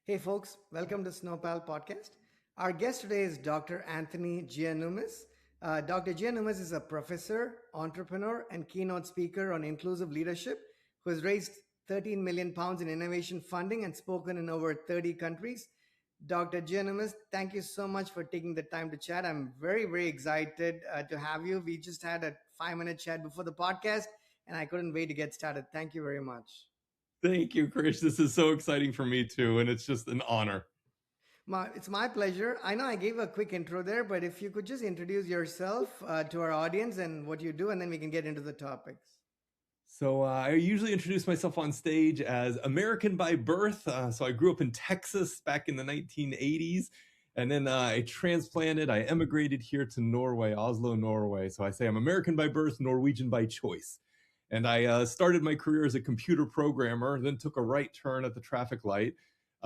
Hey folks, welcome to Snowpal Podcast. Our guest today is Dr. Anthony Giannoumis. Dr. Giannoumis is a professor, entrepreneur, and keynote speaker on inclusive leadership who has raised 13 million pounds in innovation funding and spoken in over 30 countries. Dr. Giannoumis, thank you so much for taking the time to chat. I'm very excited to have you. We just had a 5 minute chat before the podcast, and I couldn't wait to get started. Thank you very much. Thank you, Krish. This is so exciting for me too, and it's just an honor. It's my pleasure. I know I gave a quick intro there, but if you could just introduce yourself to our audience and what you do, and then we can get into the topics. So I usually introduce myself on stage as American by birth. So I grew up in Texas back in the 1980s, and then I transplanted. I emigrated here to Norway, Oslo, Norway. So I say I'm American by birth, Norwegian by choice. And I started my career as a computer programmer, then took a right turn at the traffic light.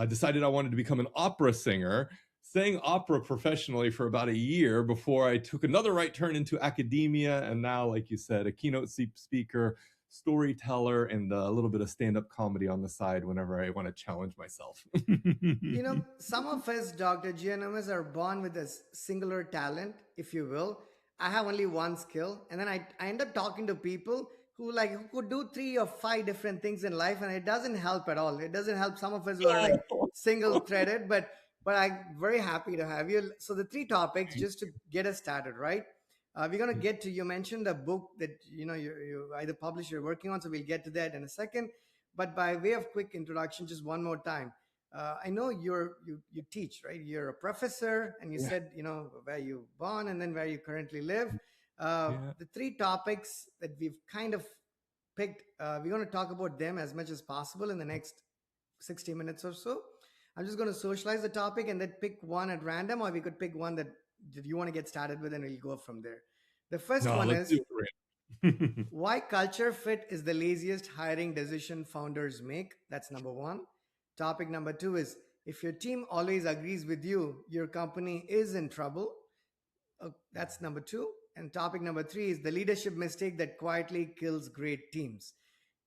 Decided I wanted to become an opera singer. Sang opera professionally for about a year before I took another right turn into academia. And now, like you said, a keynote speaker, storyteller, and a little bit of stand-up comedy on the side whenever I want to challenge myself. Some of us, Dr. Giannoumis, are born with a singular talent, if you will. I have only one skill, and then I end up talking to people who could do three or five different things in life, and it doesn't help at all. It doesn't help some of us who are like single threaded, but I'm very happy to have you. So the three topics, just to get us started, right? We're gonna get to. You mentioned a book that you either published or working on, so we'll get to that in a second. But by way of quick introduction, just one more time. I know you teach, right? You're a professor, and you Yeah. said where you born and then where you currently live. Yeah. The three topics that we've kind of picked, we're going to talk about them as much as possible in the next 60 minutes or so. I'm just going to socialize the topic and then pick one at random, or we could pick one that you want to get started with, and we'll go from there. The first No, one let's do is it. why culture fit is the laziest hiring decision founders make. That's number one. Topic number two is if your team always agrees with you, your company is in trouble. That's number two. And topic number three is the leadership mistake that quietly kills great teams.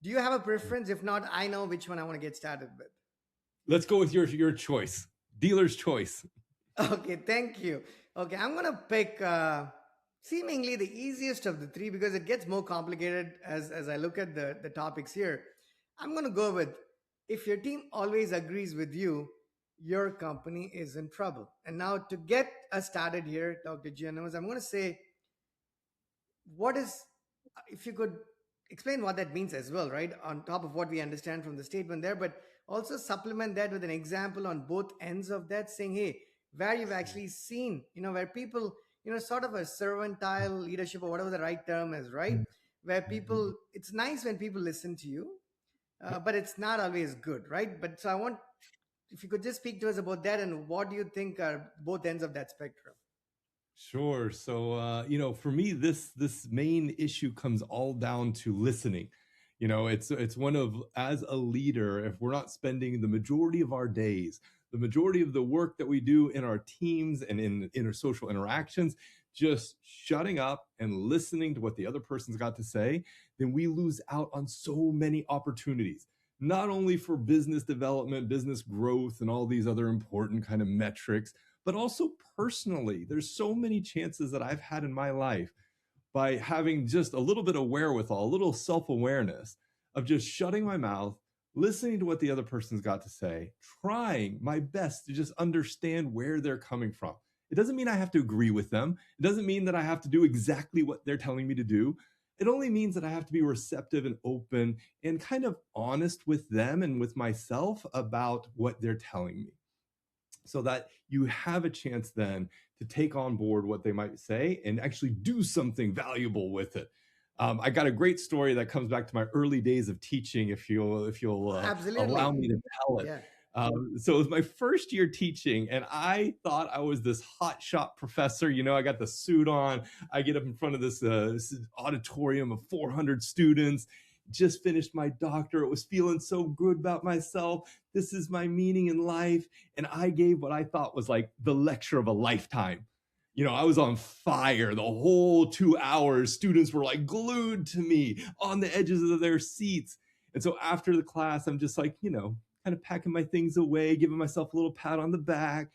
Do you have a preference? If not, I know which one I want to get started with. Let's go with your choice. Dealer's choice. Okay, thank you. Okay, I'm going to pick seemingly the easiest of the three because it gets more complicated as I look at the topics here. I'm going to go with if your team always agrees with you, your company is in trouble. And now to get us started here, Dr. Giannoumis, I'm going to say, what is, if you could explain what that means as well, right? On top of what we understand from the statement there, but also supplement that with an example on both ends of that, saying, hey, where you've actually seen, where people, sort of a servile leadership or whatever the right term is, right? Where people, it's nice when people listen to you, but it's not always good, right? But so I want, if you could just speak to us about that and what do you think are both ends of that spectrum? Sure. So, for me, this main issue comes all down to listening. It's one of as a leader, if we're not spending the majority of our days, the majority of the work that we do in our teams and in intersocial interactions, just shutting up and listening to what the other person's got to say, then we lose out on so many opportunities. Not only for business development, business growth, and all these other important kind of metrics, but also personally. There's so many chances that I've had in my life by having just a little bit of wherewithal, a little self awareness of just shutting my mouth, listening to what the other person's got to say, trying my best to just understand where they're coming from. It doesn't mean I have to agree with them. It doesn't mean that I have to do exactly what they're telling me to do. It only means that I have to be receptive and open and kind of honest with them and with myself about what they're telling me, so that you have a chance then to take on board what they might say and actually do something valuable with it. I got a great story that comes back to my early days of teaching, if you'll allow Absolutely. me to tell it. Yeah. So it was my first year teaching, and I thought I was this hot shot professor. I got the suit on. I get up in front of this auditorium of 400 students. Just finished my doctorate. Was feeling so good about myself. This is my meaning in life. And I gave what I thought was like the lecture of a lifetime. I was on fire the whole 2 hours. Students were like glued to me on the edges of their seats. And so after the class, I'm just like, kind of packing my things away, giving myself a little pat on the back.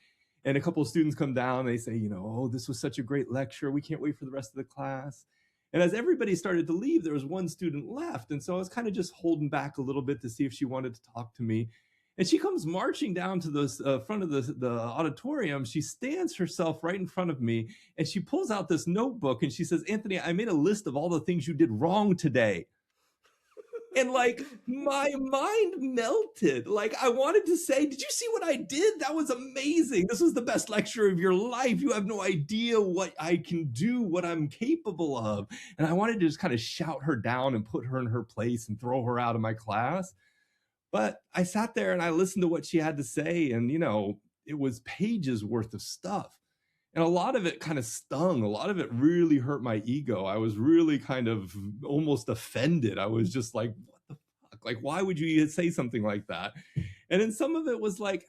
And a couple of students come down, and they say, oh, this was such a great lecture. We can't wait for the rest of the class. And as everybody started to leave, there was one student left. And so I was kind of just holding back a little bit to see if she wanted to talk to me. And she comes marching down to the front of the auditorium. She stands herself right in front of me, and she pulls out this notebook, and she says, Anthony, I made a list of all the things you did wrong today. And like my mind melted. Like I wanted to say, did you see what I did? That was amazing. This was the best lecture of your life. You have no idea what I can do, what I'm capable of. And I wanted to just kind of shout her down and put her in her place and throw her out of my class. But I sat there and I listened to what she had to say. And, it was pages worth of stuff. And a lot of it kind of stung. A lot of it really hurt my ego. I was really kind of almost offended. I was just like, what the fuck? Like, why would you say something like that? And then some of it was like,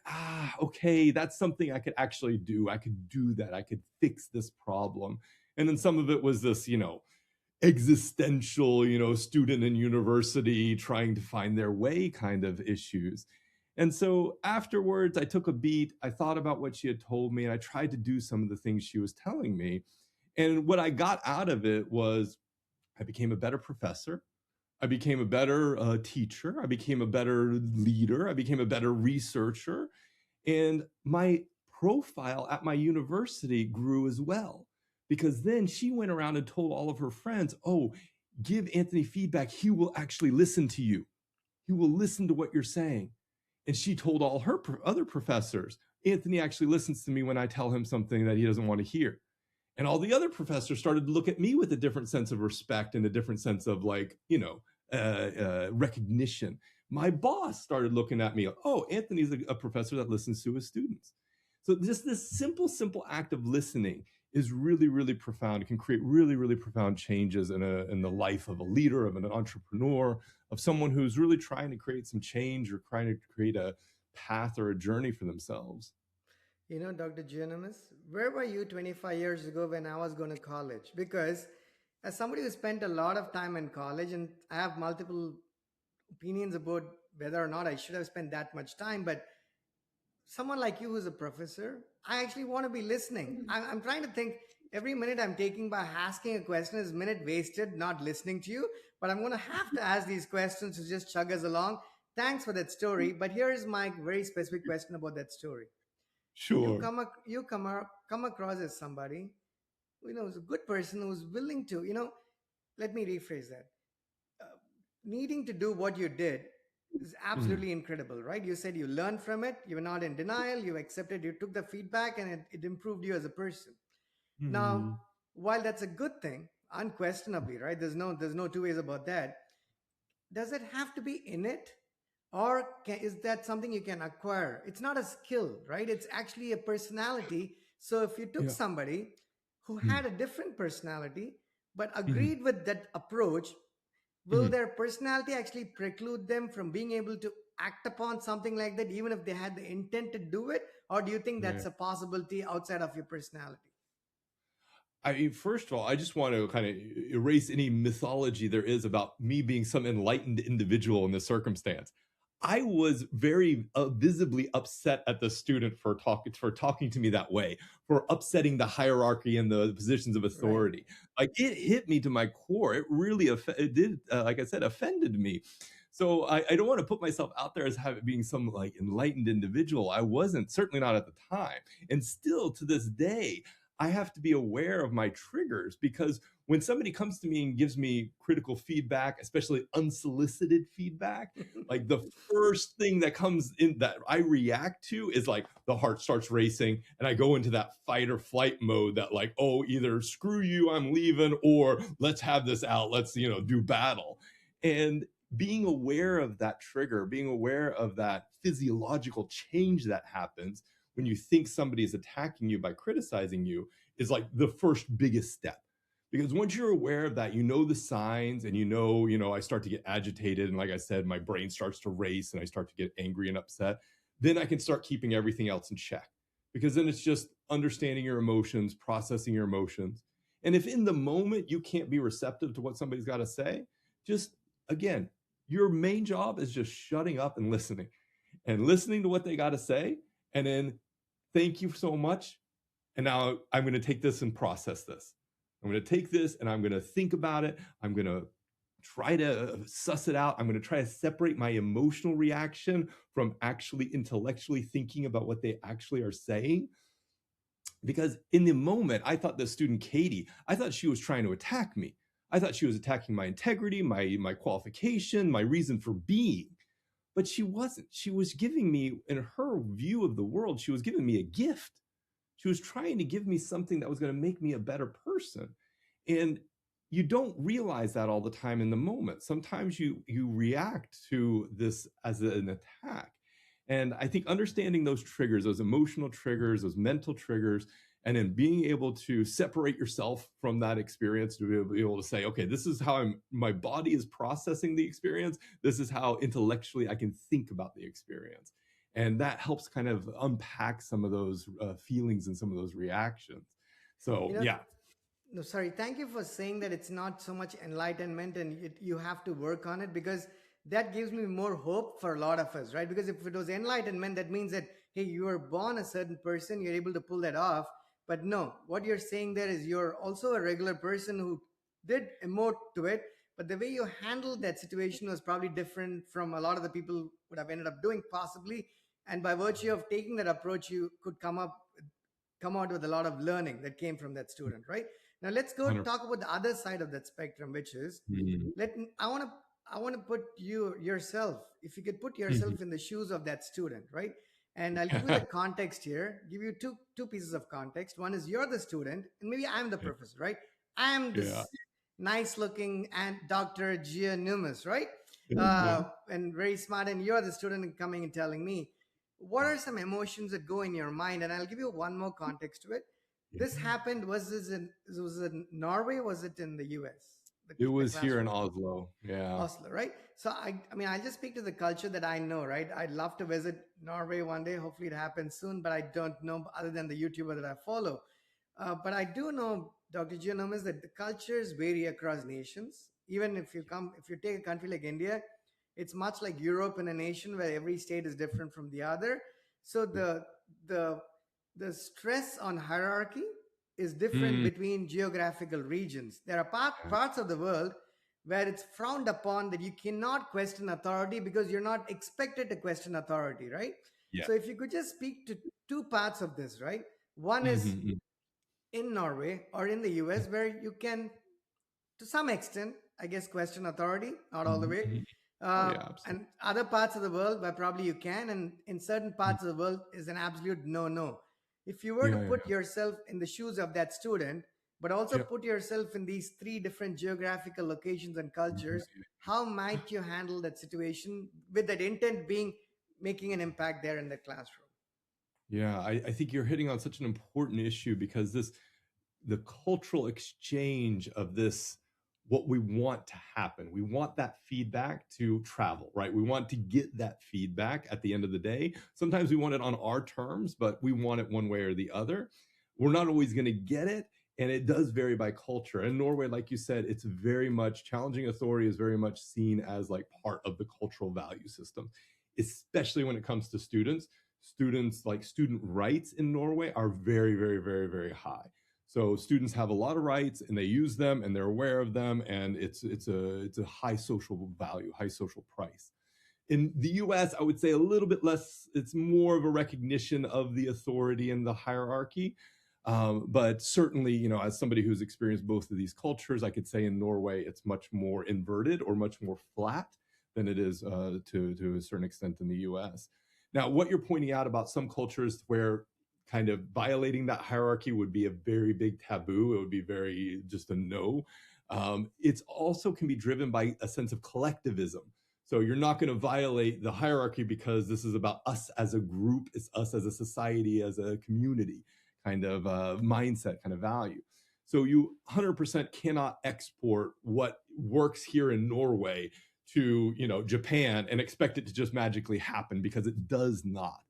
okay, that's something I could actually do. I could do that. I could fix this problem. And then some of it was this, existential, student in university trying to find their way kind of issues. And so afterwards, I took a beat. I thought about what she had told me, and I tried to do some of the things she was telling me. And what I got out of it was I became a better professor. I became a better teacher. I became a better leader. I became a better researcher. And my profile at my university grew as well, because then she went around and told all of her friends, oh, give Anthony feedback. He will actually listen to you. He will listen to what you're saying. And she told all her other professors, Anthony actually listens to me when I tell him something that he doesn't want to hear. And all the other professors started to look at me with a different sense of respect and a different sense of recognition. My boss started looking at me, oh, Anthony's a professor that listens to his students. So just this simple act of listening is really, really profound. It can create really, really profound changes in the life of a leader, of an entrepreneur, of someone who's really trying to create some change or trying to create a path or a journey for themselves. Dr. Giannoumis, where were you 25 years ago when I was going to college? Because as somebody who spent a lot of time in college, and I have multiple opinions about whether or not I should have spent that much time, but someone like you who's a professor, I actually want to be listening. I'm trying to think every minute I'm taking by asking a question is a minute wasted not listening to you, but I'm going to have to ask these questions to just chug us along. Thanks for that story, but here is my very specific question about that story. Sure. You come across as somebody who's a good person who's willing to, let me rephrase that. Needing to do what you did is absolutely incredible, right? You said you learned from it, you were not in denial, you accepted, you took the feedback, and it improved you as a person. Now, while that's a good thing, unquestionably, right? There's no two ways about that. Does it have to be in it? Or is that something you can acquire? It's not a skill, right? It's actually a personality. So if you took somebody who had a different personality, but agreed with that approach, will their personality actually preclude them from being able to act upon something like that, even if they had the intent to do it? Or do you think that's a possibility outside of your personality? I mean, first of all, I just want to kind of erase any mythology there is about me being some enlightened individual in this circumstance. I was very visibly upset at the student for talking to me that way, for upsetting the hierarchy and the positions of authority. Right. Like it hit me to my core. It really it did, like I said, offended me. So I don't want to put myself out there as being some like enlightened individual. I wasn't, certainly not at the time, and still to this day. I have to be aware of my triggers, because when somebody comes to me and gives me critical feedback, especially unsolicited feedback, like the first thing that comes in that I react to is like the heart starts racing and I go into that fight or flight mode that like, oh, either screw you, I'm leaving, or let's have this out. Let's, do battle. And being aware of that trigger, being aware of that physiological change that happens when you think somebody is attacking you by criticizing you is like the first biggest step. Because once you're aware of that, the signs, and I start to get agitated. And like I said, my brain starts to race and I start to get angry and upset. Then I can start keeping everything else in check, because then it's just understanding your emotions, processing your emotions. And if in the moment you can't be receptive to what somebody's got to say, just again, your main job is just shutting up and listening. and listening to what they got to say, and then thank you so much. And now I'm going to take this and process this. I'm going to take this and I'm going to think about it. I'm going to try to suss it out. I'm going to try to separate my emotional reaction from actually intellectually thinking about what they actually are saying. Because in the moment, I thought the student Katie, I thought she was trying to attack me. I thought she was attacking my integrity, my qualification, my reason for being. But she wasn't. She was giving me, in her view of the world, she was giving me a gift. She was trying to give me something that was going to make me a better person. And you don't realize that all the time in the moment. Sometimes you react to this as an attack. And I think understanding those triggers, those emotional triggers, those mental triggers, and then being able to separate yourself from that experience to be able to say, okay, this is how my body is processing the experience. This is how intellectually I can think about the experience. And that helps kind of unpack some of those feelings and some of those reactions. So, You know, yeah. no, sorry. Thank you for saying that it's not so much enlightenment and you have to work on it, because that gives me more hope for a lot of us, right? Because if it was enlightenment, that means that, hey, you were born a certain person, you're able to pull that off. But no, what you're saying there is you're also a regular person who did emote to it, but the way you handled that situation was probably different from a lot of the people would have ended up doing, possibly. And by virtue of taking that approach, you could come out with a lot of learning that came from that student, right? Now let's go 100%. talk about the other side of that spectrum, which is, Mhm. let I want to put yourself, if you could put Mhm. yourself in the shoes of that student, right? And I'll give you the context here, give you two pieces of context. One is you're the student and maybe I'm the professor, right? I am Yeah. this nice looking and Dr. Giannoumis, right? Yeah. And very smart, and you're the student and coming and telling me what are some emotions that go in your mind. And I'll give you one more context to it. Yeah. This happened, was it in Norway, was it in the US, It the was here in classroom? Oslo. Yeah. Oslo, right? So I mean, I'll just speak to the culture that I know, right? I'd love to visit Norway one day. Hopefully, it happens soon, but I don't know other than the YouTuber that I follow. But I do know, Dr. Giannoumis, that the cultures vary across nations. Even if you take a country like India, it's much like Europe in a nation where every state is different from the other. So Yeah. the the stress on hierarchy is different Mm, between geographical regions. There are yeah. parts of the world where it's frowned upon that you cannot question authority because you're not expected to question authority, right? Yeah. So if you could just speak to two parts of this, right? One is Mhm, in Norway or in the mhm. US, where you can, to some extent, I guess, question authority, not all the Mhm, way. mhm. Oh, Uh, yeah, absolutely. and other parts of the world where probably you can, and in certain Mm. parts of the world is an absolute no no. If you were to Yeah, yeah, put yourself in the shoes of that student, but also yeah. put yourself in these three different geographical locations and Yeah. cultures, how might you handle that situation with that intent being making an impact there in the classroom? Yeah, I think you're hitting on such an important issue because the cultural exchange of this, what we want to happen, we want that feedback to travel, right? We want to get that feedback at the end of the day. Sometimes we want it on our terms, but we want it one way or the other. We're not always going to get it, and it does vary by culture. In Norway, like you said, it's very much, challenging authority is very much seen as like part of the cultural value system, especially when it comes to students. Students, like student rights in Norway, are very, very, very, very high. So students have a lot of rights and they use them and they're aware of them, and it's a high social value, high social price. In the US, I would say a little bit less, it's more of a recognition of the authority and the hierarchy. But certainly, as somebody who's experienced both of these cultures, I could say in Norway, it's much more inverted or much more flat than it is to a certain extent in the US. Now, what you're pointing out about some cultures where kind of violating that hierarchy would be a very big taboo, it would be very just a no. It's also can be driven by a sense of collectivism. So you're not going to violate the hierarchy because this is about us as a group, it's us as a society, as a community kind of mindset, kind of value. So you 100% cannot export what works here in Norway to Japan and expect it to just magically happen, because it does not.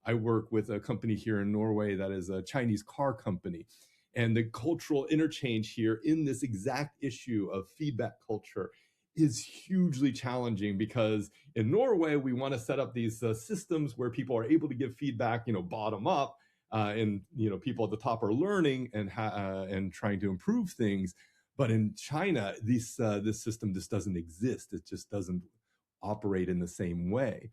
I work with a company here in Norway that is a Chinese car company, and the cultural interchange here in this exact issue of feedback culture is hugely challenging, because in Norway we want to set up these systems where people are able to give feedback, bottom up, and people at the top are learning and trying to improve things. But in China, this system just doesn't exist. It just doesn't operate in the same way.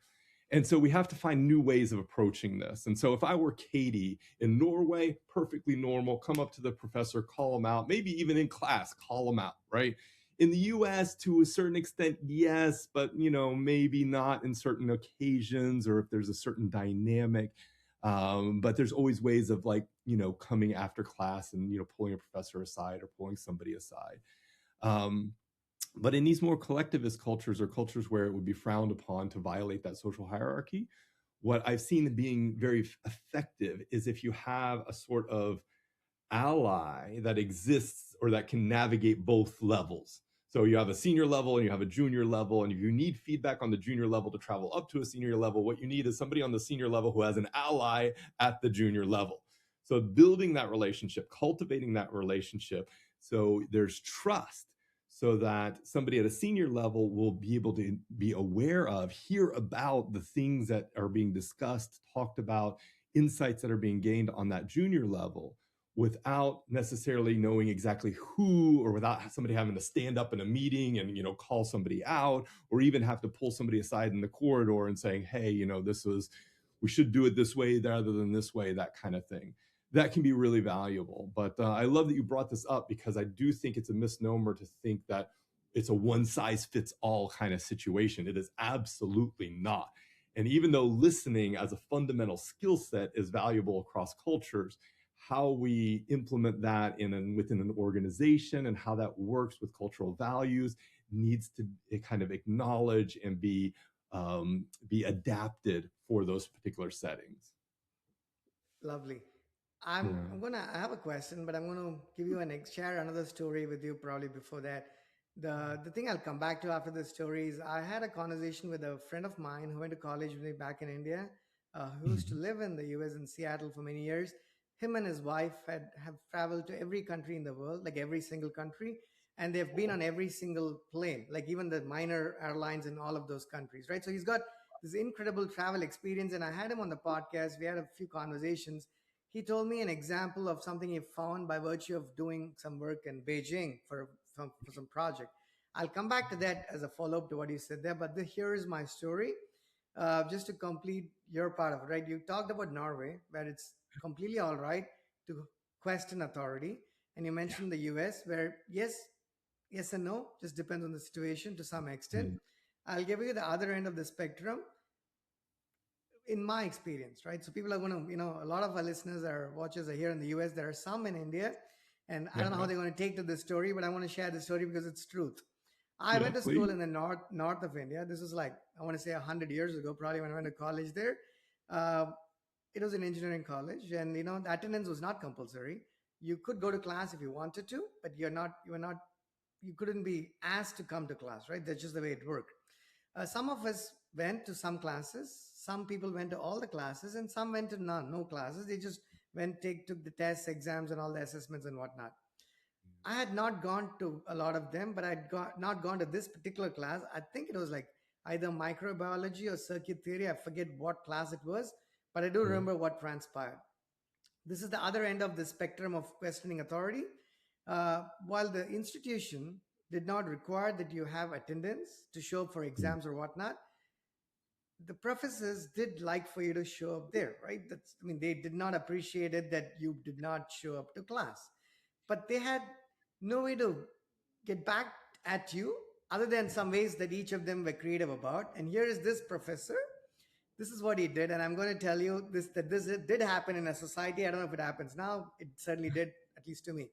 And so we have to find new ways of approaching this. And so if I were Katie in Norway, perfectly normal, come up to the professor, call them out, maybe even in class, call them out, right? In the US, to a certain extent, yes, but maybe not in certain occasions, or if there's a certain dynamic. But there's always ways of, like, coming after class and pulling a professor aside or pulling somebody aside. But in these more collectivist cultures, or cultures where it would be frowned upon to violate that social hierarchy, what I've seen being very effective is if you have a sort of ally that exists or that can navigate both levels. So you have a senior level and you have a junior level, and if you need feedback on the junior level to travel up to a senior level, what you need is somebody on the senior level who has an ally at the junior level. So building that relationship, cultivating that relationship, so there's trust, so that somebody at a senior level will be able to be aware of, hear about the things that are being discussed, talked about, insights that are being gained on that junior level, without necessarily knowing exactly who, or without somebody having to stand up in a meeting and call somebody out, or even have to pull somebody aside in the corridor and saying, hey, we should do it this way rather than this way, that kind of thing. That can be really valuable. But I love that you brought this up, because I do think it's a misnomer to think that it's a one size fits all kind of situation. It is absolutely not. And even though listening as a fundamental skill set is valuable across cultures, how we implement that within an organization and how that works with cultural values needs to kind of acknowledge and be adapted for those particular settings. Lovely. Yeah. I have a question, but I'm gonna give you share another story with you probably before that. The thing I'll come back to after this story is I had a conversation with a friend of mine who went to college with me back in India, who used to Mhm. live in the US in Seattle for many years. Him and his wife have traveled to every country in the world, like every single country, and they've been on every single plane, like even the minor airlines in all of those countries, right? So he's got this incredible travel experience, and I had him on the podcast. We had a few conversations. He told me an example of something he found by virtue of doing some work in Beijing for some project. I'll come back to that as a follow up to what you said there, but here is my story. Just to complete your part of it, right? You talked about Norway, where it's completely all right to question authority. And you Yeah. mentioned the US, where yes and no, just depends on the situation to some extent. Mm. I'll give you the other end of the spectrum in my experience, right? So people are going to, a lot of our listeners or watchers are here in the US. There are some in India, and I Yeah. don't know how they're going to take to this story, but I want to share the story because it's truth. I Yeah. went to school Please. in the north of India. This is like, I want to say 100 years ago, probably when I went to college there. Uh, it was an engineering college, and the attendance was not compulsory. You could go to class if you wanted to, but you couldn't be asked to come to class, right? That's just the way it worked. Some of us went to some classes. Some people went to all the classes, and some went to none, no classes. They just took the tests, exams, and all the assessments and whatnot. I had not gone to a lot of them, but not gone to this particular class. I think it was like either microbiology or circuit theory. I forget what class it was, but I do Yeah. remember what transpired. This is the other end of the spectrum of questioning authority. While the institution did not require that you have attendance to show up for Mm. exams or whatnot, the professors did like for you to show up there, right? They did not appreciate it that you did not show up to class, but they had no way to get back at you other than some ways that each of them were creative about. And here is this professor. This is what he did, and I'm going to tell you this did happen in a society. I don't know if it happens now. It certainly did, at least to me.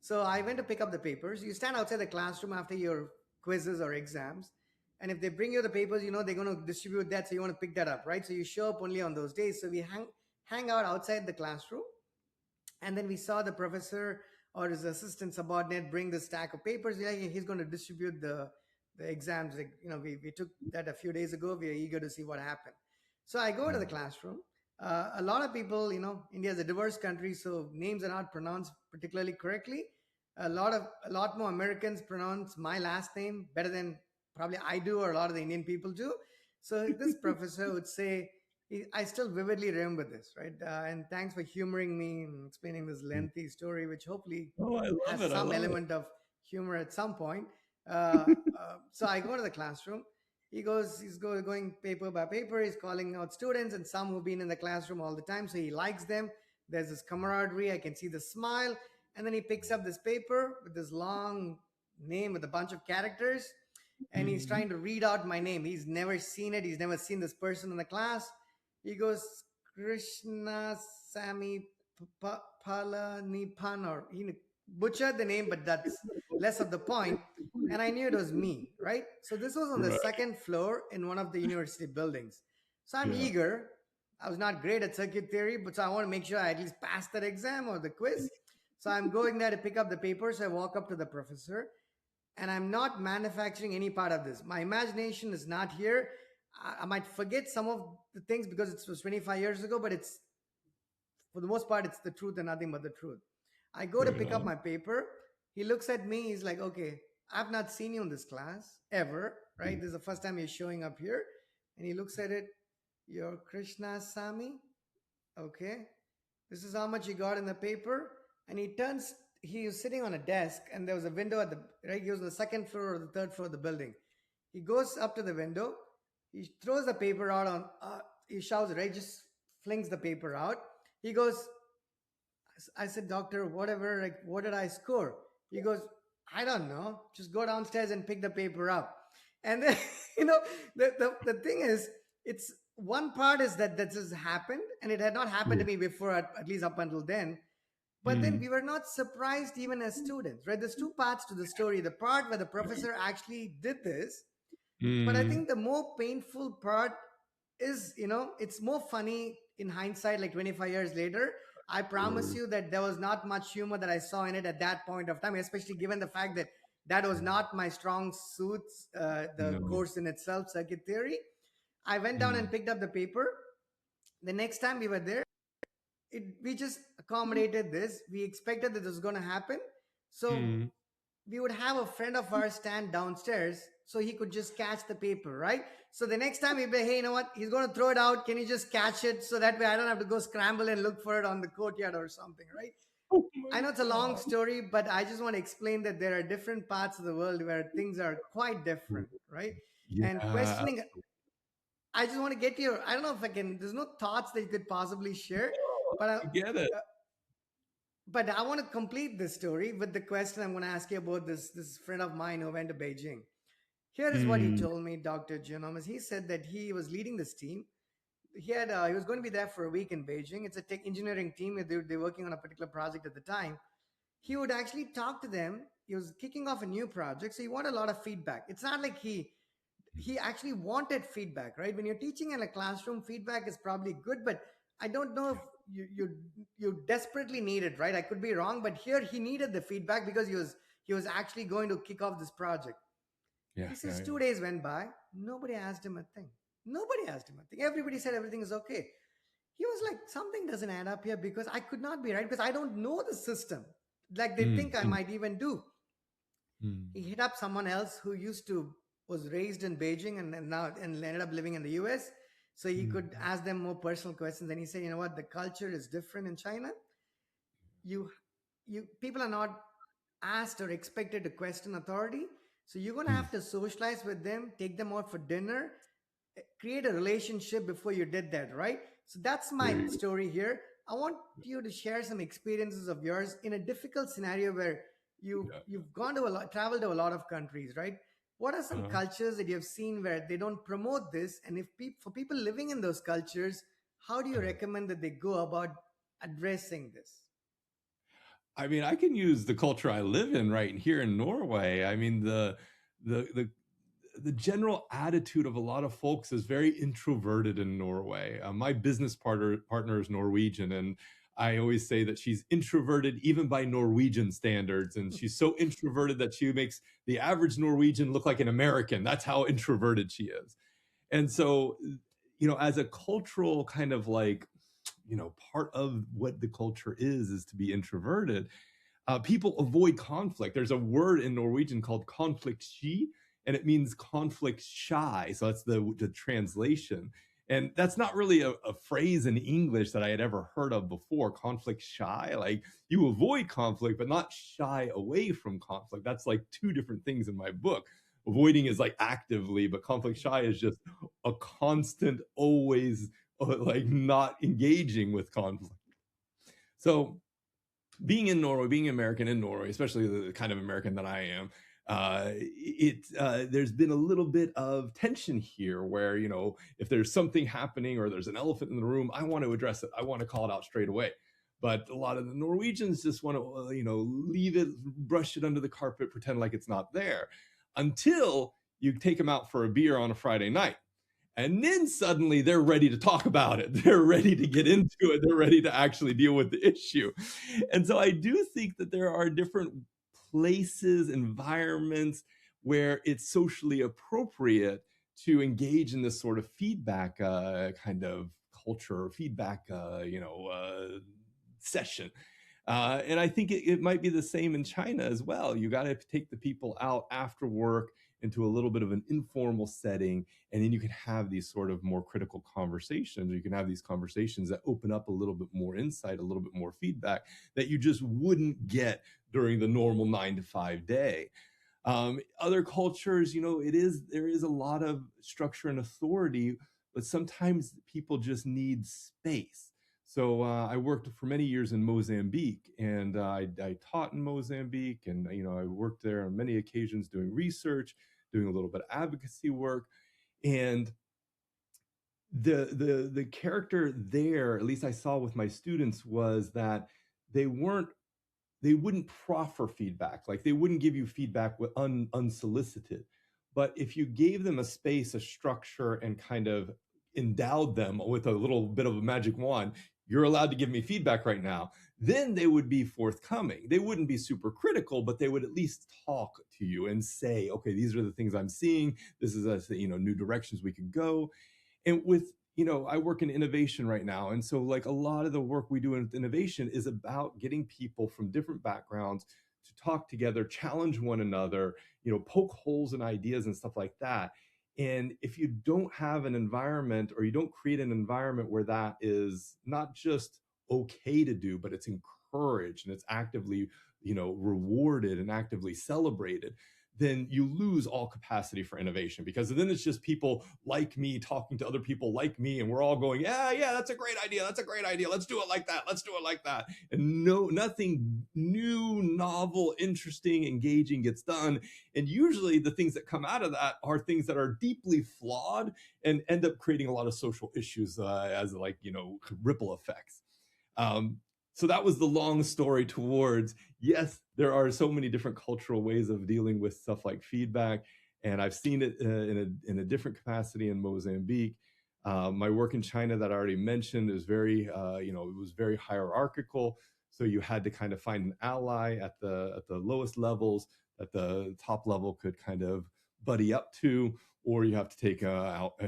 So I went to pick up the papers. You stand outside the classroom after your quizzes or exams. And if they bring you the papers, they're going to distribute that. So you want to pick that up, right? So you show up only on those days. So we hang out outside the classroom. And then we saw the professor or his assistant subordinate bring the stack of papers. Yeah, he's going to distribute the exams. Like, we took that a few days ago. We are eager to see what happened. So I go to the Mm. classroom. A lot of people, India is a diverse country, so names are not pronounced particularly correctly. A lot more Americans pronounce my last name better than probably I do or a lot of the Indian people do. So this professor would say, I still vividly remember this, right? And thanks for humoring me and explaining this lengthy story, which hopefully Oh, I love has it. I some love it. element of humor at some point. Uh, so I go to the classroom. Going paper by paper. He's calling out students and some who've been in the classroom all the time. So he likes them. There's this camaraderie. I can see the smile. And then he picks up this paper with this long name with a bunch of characters. And he's Mhm. trying to read out my name. He's never seen it. He's never seen this person in the class. He goes, Krishna Sami Palaniappan, or he butchered the name, but that's less of the point. And I knew it was me, right? So this was on the Right. second floor in one of the university buildings. So I'm Yeah. eager. I was not great at circuit theory, but so I want to make sure I at least pass that exam or the quiz. So I'm going there to pick up the paper. So I walk up to the professor and I'm not manufacturing any part of this. My imagination is not here. I might forget some of the things because it was 25 years ago, but it's for the most part, it's the truth and nothing but the truth. I go to Right pick up on. my paper. He looks at me. He's like, okay, I've not seen you in this class ever, right? This is the first time you're showing up here. And he looks at it. You're Krishna Sami. Okay. This is how much you got in the paper. And he was sitting on a desk and there was a window at the, right? He was on the second floor or the third floor of the building. He goes up to the window. He throws the paper out he shouts, right? Just flings the paper out. He goes, I said, doctor, whatever, like, what did I score? He goes, I don't know. Just go downstairs and pick the paper up. And then, you know, the thing is, it's one part is that this has happened and it had not happened to Yeah. me before, at least up until then. But then we Mm. were not surprised even as students, right? There's two parts to the story. The part where the professor actually did this, but I Mm. think the more painful part is, it's more funny in hindsight, like 25 years later. I promise Sure. you that there was not much humor that I saw in it at that point of time, especially given the fact that that was not my strong suit, the No. course in itself, circuit theory. I went down and Mm. picked up the paper. The next time we were there, we just accommodated this. We expected that this was going to happen. So Mm. we would have a friend of ours stand downstairs so he could just catch the paper, right? So the next time he'd be, hey, you know what? He's going to throw it out. Can you just catch it? So that way I don't have to go scramble and look for it on the courtyard or something, right? Oh my I know it's a long God. story, but I just want to explain that there are different parts of the world where things are quite different, right? And Yeah. questioning, I just want to get your, I don't know if I can, there's no thoughts that you could possibly share, but I get it. but I want to complete this story with the question I'm going to ask you about this friend of mine who went to Beijing. Here is what he Mm. told me, Dr. Giannoumis. He said that he was leading this team. He was going to be there for a week in Beijing. It's a tech engineering team. They're working on a particular project at the time. He would actually talk to them. He was kicking off a new project, so he wanted a lot of feedback. It's not like he actually wanted feedback, right? When you're teaching in a classroom, feedback is probably good, but I don't know if you desperately need it, right? I could be wrong, but here he needed the feedback because he was actually going to kick off this project. Yeah. He Yeah. says Yeah. 2 days went by. Nobody asked him a thing. Nobody asked him a thing. Everybody said everything is okay. He was like, something doesn't add up here because I could not be right because I don't know the system like they Mm. think I Mm. might even do. He Mm. hit up someone else who was raised in Beijing and now and ended up living in the US. So he could Mm. ask them more personal questions. And he said, you know what, the culture is different in China. You people are not asked or expected to question authority. So you're gonna Mm. have to socialize with them, take them out for dinner, create a relationship before you did that, right? So that's my There you story here. I want you to share some experiences of yours in a difficult scenario where go. Yeah. you've gone to a lot, traveled to a lot of countries, right? What are some Uh, cultures that you've seen where they don't promote this? And if for people living in those cultures, how do you uh, recommend that they go about addressing this? I mean, I can use the culture I live in right here in Norway. I mean, the the the general attitude of a lot of folks is very introverted in Norway. My business partner is Norwegian, and I always say that she's introverted even by Norwegian standards, and she's so introverted that she makes the average Norwegian look like an American. That's how introverted she is. And so, as a cultural kind of like, part of what the culture is to be introverted. People avoid conflict. There's a word in Norwegian called conflict sky, and it means conflict shy. So that's the translation. And that's not really a phrase in English that I had ever heard of before. Conflict shy, like you avoid conflict, but not shy away from conflict. That's like two different things in my book. Avoiding is like actively, but conflict shy is just a constant, always like not engaging with conflict. So being in Norway, being American in Norway, especially the kind of American that I am, there's been a little bit of tension here where, you know, if there's something happening or there's an elephant in the room, I want to address it. I want to call it out straight away. But a lot of the Norwegians just want to, you know, leave it, brush it under the carpet, pretend like it's not there until you take them out for a beer on a Friday night. And then suddenly they're ready to talk about it. They're ready to get into it. They're ready to actually deal with the issue. And so I do think that there are different places, environments where it's socially appropriate to engage in this sort of feedback kind of culture or feedback, session. And I think it might be the same in China as well. You got to take the people out after work into a little bit of an informal setting, and then you can have these sort of more critical conversations. You can have these conversations that open up a little bit more insight, a little bit more feedback that you just wouldn't get during the normal 9 to 5 day. Other cultures, you know, there is a lot of structure and authority, but sometimes people just need space. So I worked for many years in Mozambique, and I taught in Mozambique, and you know I worked there on many occasions doing research, doing a little bit of advocacy work, and the character there, at least I saw with my students, was that they weren't they wouldn't proffer feedback, like they wouldn't give you feedback with unsolicited. But if you gave them a space, a structure, and kind of endowed them with a little bit of a magic wand, you're allowed to give me feedback right now, then they would be forthcoming. They wouldn't be super critical, but they would at least talk to you and say, okay, these are the things I'm seeing. This is new directions we could go. And with, you know, I work in innovation right now, and so like a lot of the work we do in innovation is about getting people from different backgrounds to talk together, challenge one another, you know, poke holes in ideas and stuff like that. And if you don't have an environment, or you don't create an environment where that is not just okay to do, but it's encouraged and it's actively, you know, rewarded and actively celebrated, then you lose all capacity for innovation, because then it's just people like me talking to other people like me, and we're all going, yeah, that's a great idea, that's a great idea, let's do it like that, let's do it like that. And nothing new, novel, interesting, engaging gets done. And usually the things that come out of that are things that are deeply flawed and end up creating a lot of social issues as like, you know, ripple effects. um, so that was the long story towards, yes, there are so many different cultural ways of dealing with stuff like feedback, and I've seen it in a different capacity in Mozambique. My work in China that I already mentioned is very, it was very hierarchical. So you had to kind of find an ally at the lowest levels that the top level could kind of buddy up to, or you have to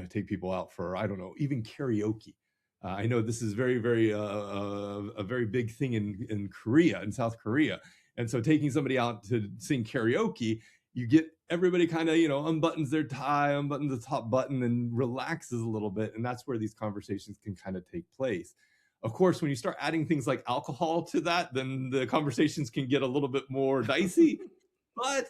take people out for, I don't know, even karaoke. I know this is a very big thing in Korea, in South Korea. And so taking somebody out to sing karaoke, you get everybody kind of, you know, unbuttons their tie, unbuttons the top button, and relaxes a little bit. And that's where these conversations can kind of take place. Of course, when you start adding things like alcohol to that, then the conversations can get a little bit more dicey. But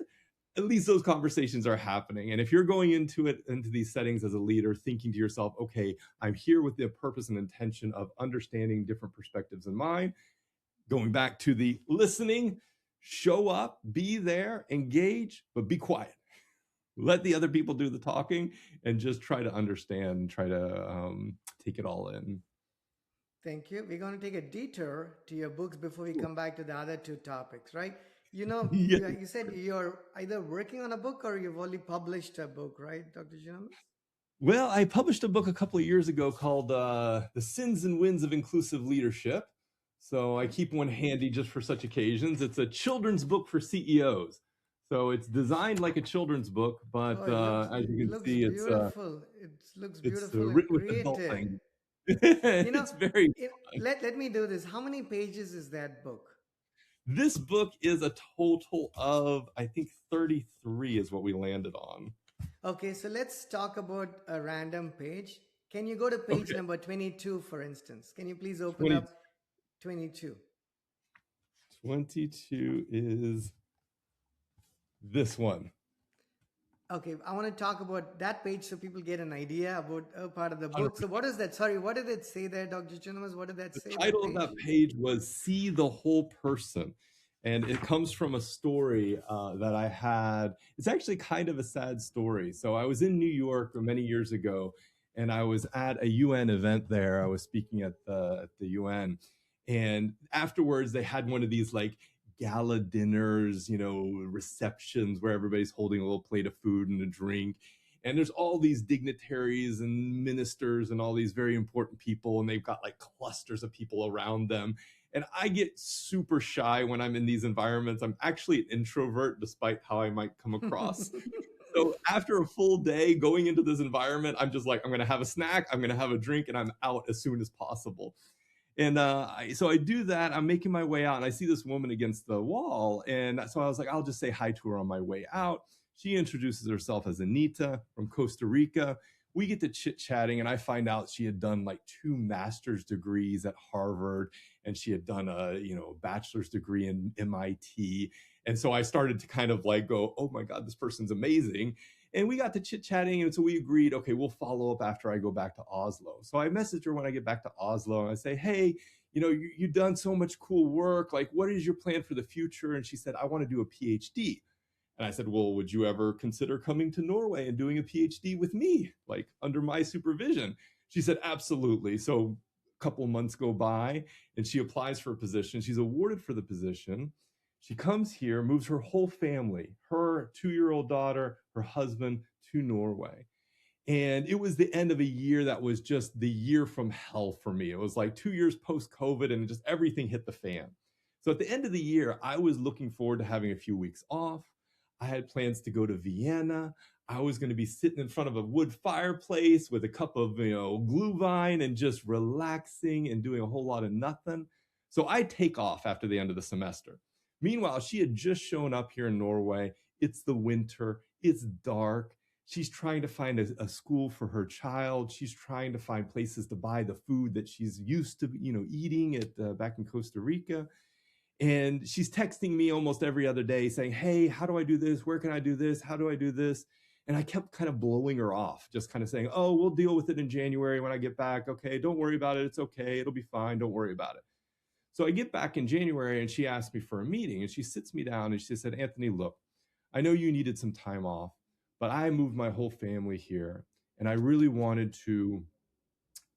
at least those conversations are happening. And if you're going into these settings as a leader, thinking to yourself, okay, I'm here with the purpose and intention of understanding different perspectives in mind, going back to the listening, show up, be there, engage, but be quiet. Let the other people do the talking, and just try to understand, try to take it all in. Thank you. We're going to take a detour to your books before we come back to the other two topics, right? You know, Yeah. you said you're either working on a book or you've only published a book, right, Dr. Giannoumis? Well, I published a book a couple of years ago called The Sins and Wins of Inclusive Leadership. So I Okay. keep one handy just for such occasions. It's a children's book for CEOs. So it's designed like a children's book, but Oh, it looks as you can looks see, beautiful. It looks it's beautiful and written with adult creative. language. You know, It's very it, let me do this. How many pages is that book? This book is a total of, I think, 33 is what we landed on. Okay, so let's talk about a random page. Can you go to page Okay, number 22, for instance? Can you please open 20, up 22? 22 is this one. Okay, I want to talk about that page so people get an idea about a part of the book. So, 100%. what is that? Sorry, what did it say there, Dr. Giannoumis? What did that The say, that title of page? that page was See the Whole Person. And it comes from a story that I had. It's actually kind of a sad story. So I was in New York many years ago, and I was at a UN event there. I was speaking at the UN. And afterwards, they had one of these like gala dinners, receptions where everybody's holding a little plate of food and a drink. And there's all these dignitaries and ministers and all these very important people, and they've got like clusters of people around them. And I get super shy when I'm in these environments. I'm actually an introvert, despite how I might come across. So after a full day going into this environment, I'm just like, I'm going to have a snack, I'm going to have a drink, and I'm out as soon as possible. And so I do that. I'm making my way out, and I see this woman against the wall. And so I was like, I'll just say hi to her on my way out. She introduces herself as Anita from Costa Rica. We get to chit chatting, and I find out she had done like 2 master's degrees at Harvard, and she had done a bachelor's degree in MIT. And so I started to kind of like go, oh my God, this person's amazing. And we got to chit chatting. And so we agreed, okay, we'll follow up after I go back to Oslo. So I messaged her when I get back to Oslo, and I say, hey, you've done so much cool work. Like, what is your plan for the future? And she said, I want to do a PhD. And I said, well, would you ever consider coming to Norway and doing a PhD with me, like under my supervision? She said, absolutely. So a couple of months go by, and she applies for a position. She's awarded for the position. She comes here, moves her whole family, her 2-year-old daughter, her husband, to Norway. And it was the end of a year that was just the year from hell for me. It was like 2 years post COVID, and just everything hit the fan. So at the end of the year, I was looking forward to having a few weeks off. I had plans to go to Vienna. I was going to be sitting in front of a wood fireplace with a cup of, glühwein, and just relaxing and doing a whole lot of nothing. So I take off after the end of the semester. Meanwhile, she had just shown up here in Norway. It's the winter. It's dark. She's trying to find a school for her child. She's trying to find places to buy the food that she's used to, eating at back in Costa Rica. And she's texting me almost every other day saying, hey, how do I do this? Where can I do this? How do I do this? And I kept kind of blowing her off, just kind of saying, oh, we'll deal with it in January when I get back. Okay, don't worry about it. It's okay. It'll be fine. Don't worry about it. So I get back in January, and she asked me for a meeting, and she sits me down and she said, Anthony, look, I know you needed some time off, but I moved my whole family here, and I really wanted to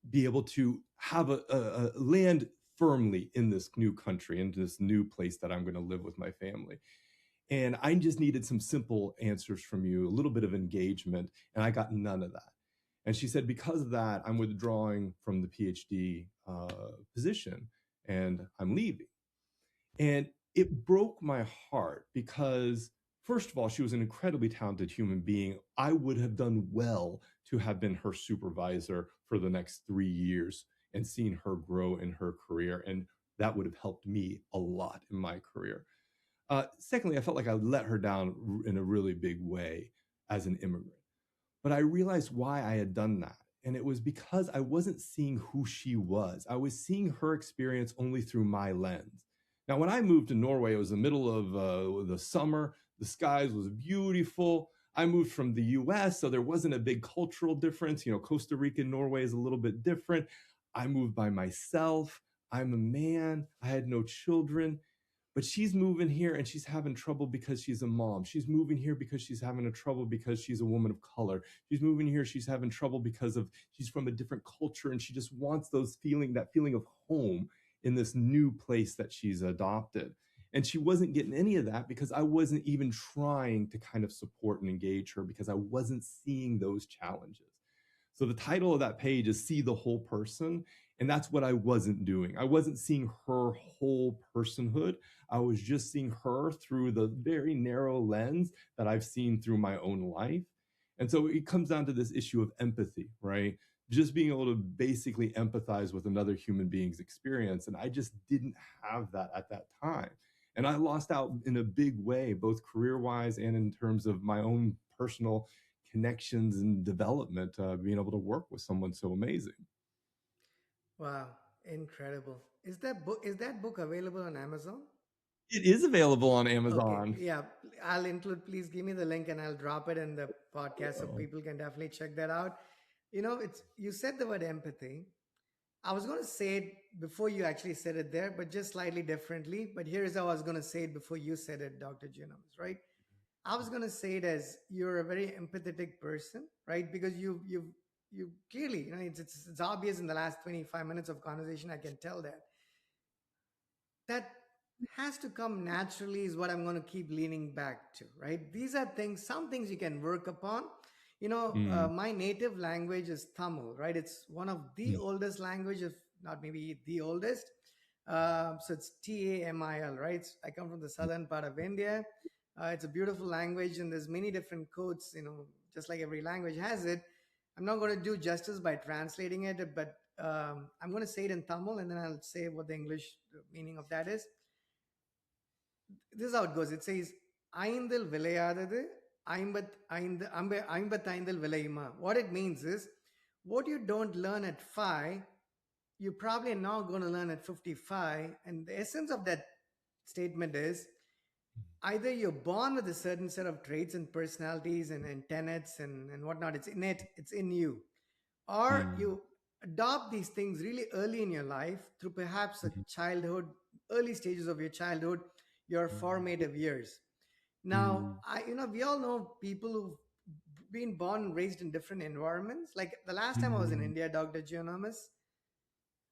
be able to have a land firmly in this new country, in this new place that I'm going to live with my family. And I just needed some simple answers from you, a little bit of engagement, and I got none of that. And she said, because of that, I'm withdrawing from the PhD position, and I'm leaving. And it broke my heart because, first of all, she was an incredibly talented human being. I would have done well to have been her supervisor for the next 3 years and seen her grow in her career. And that would have helped me a lot in my career. Secondly, I felt like I let her down in a really big way as an immigrant. But I realized why I had done that. And it was because I wasn't seeing who she was. I was seeing her experience only through my lens. Now, when I moved to Norway, it was the middle of the summer. The skies was beautiful. I moved from the US, so there wasn't a big cultural difference. Costa Rica and Norway is a little bit different. I moved by myself. I'm a man. I had no children. But she's moving here and she's having trouble because she's a mom. She's moving here because she's having a trouble because she's a woman of color. She's moving here, she's having trouble because she's from a different culture, and she just wants that feeling of home in this new place that she's adopted. And she wasn't getting any of that because I wasn't even trying to kind of support and engage her, because I wasn't seeing those challenges. So the title of that page is See the Whole Person. And that's what I wasn't doing. I wasn't seeing her whole personhood. I was just seeing her through the very narrow lens that I've seen through my own life. And so it comes down to this issue of empathy, right? Just being able to basically empathize with another human being's experience. And I just didn't have that at that time. And I lost out in a big way, both career wise and in terms of my own personal connections and development, being able to work with someone so amazing. Wow, incredible. Is that book available on Amazon? It is available on Okay, Amazon. yeah, I'll include. Please give me the link, and I'll drop it in the podcast so Oh. people can definitely check that out. It's you said the word empathy. I was going to say it before you actually said it there, but just slightly differently. But here is how I was going to say it before you said it, Dr. Giannoumis, right? I was going to say it as you're a very empathetic person, right? Because you clearly, it's obvious in the last 25 minutes of conversation, I can tell that has to come naturally is what I'm going to keep leaning back to, right? These are things, some things you can work upon. Mm, My native language is Tamil, right? It's one of the mm, oldest languages, if not maybe the oldest. So it's Tamil, right? I come from the southern part of India. It's a beautiful language, and there's many different codes, just like every language has it. I'm not going to do justice by translating it, but I'm going to say it in Tamil, and then I'll say what the English meaning of that is. This is how it goes. It says, ஐந்தில் விளையாதது ஐம்பத்தைந்தில் விளையுமா. What it means is, what you don't learn at 5, you're probably not going to learn at 55. And the essence of that statement is, either you're born with a certain set of traits and personalities and tenets and whatnot, it's innate, it's in you, or mm, you adopt these things really early in your life through perhaps a mhm, childhood, early stages of your childhood, your formative years. Now, mm, we all know people who've been born and raised in different environments. Like the last time I was in mm. India, Dr. Giannoumis,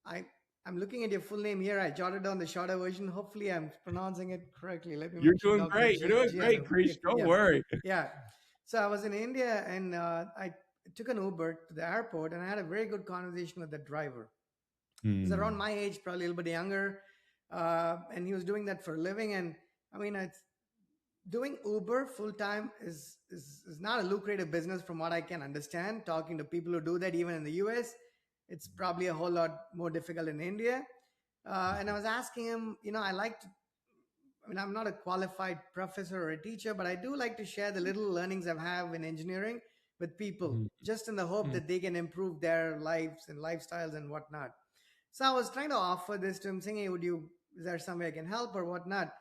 I I'm looking at your full name here. I jotted down the shorter version. Hopefully, I'm pronouncing it correctly. Let me You're make sure, doing Dr. great. You're doing great, Giano. Krish. Don't Yeah, worry. yeah. So I was in India, and I took an Uber to the airport, and I had a very good conversation with the driver. He's around Mm, my age, probably a little bit younger, and he was doing that for a living. And I mean, it's doing Uber full time is not a lucrative business from what I can understand. Talking to people who do that, even in the US, it's probably a whole lot more difficult in India. And I was asking him, I mean, I'm not a qualified professor or a teacher, but I do like to share the little learnings I have in engineering with people, mm, just in the hope mm, that they can improve their lives and lifestyles and whatnot. So I was trying to offer this to him, saying, "Hey, is there some way I can help or whatnot?"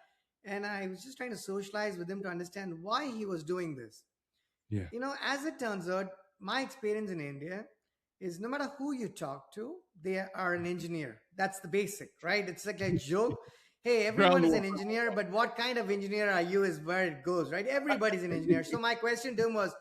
And I was just trying to socialize with him to understand why he was doing this. yeah. As it turns out, my experience in India is no matter who you talk to, they are an engineer. That's the basic, right? It's like a joke. Hey, everyone Ground is rule. an engineer, but what kind of engineer are you is where it goes, right? Everybody's an engineer. So my question to him was,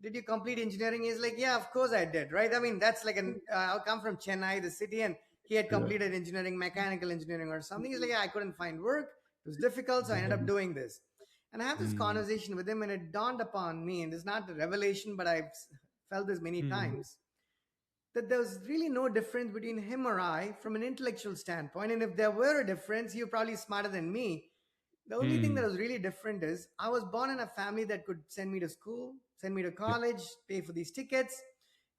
did you complete engineering? He's like, yeah, of course I did, right? I mean, that's like I come from Chennai, the city, and he had Yeah. completed engineering, mechanical engineering or something. He's like, yeah, I couldn't find work. It was difficult, so I ended up doing this. And I have this Mm, conversation with him, and it dawned upon me, and it's not a revelation, but I've felt this many mm, times, that there was really no difference between him or I from an intellectual standpoint. And if there were a difference, you're probably smarter than me. The only thing that mm, was really different is I was born in a family that could send me to school, send me to yeah. college, pay for these tickets.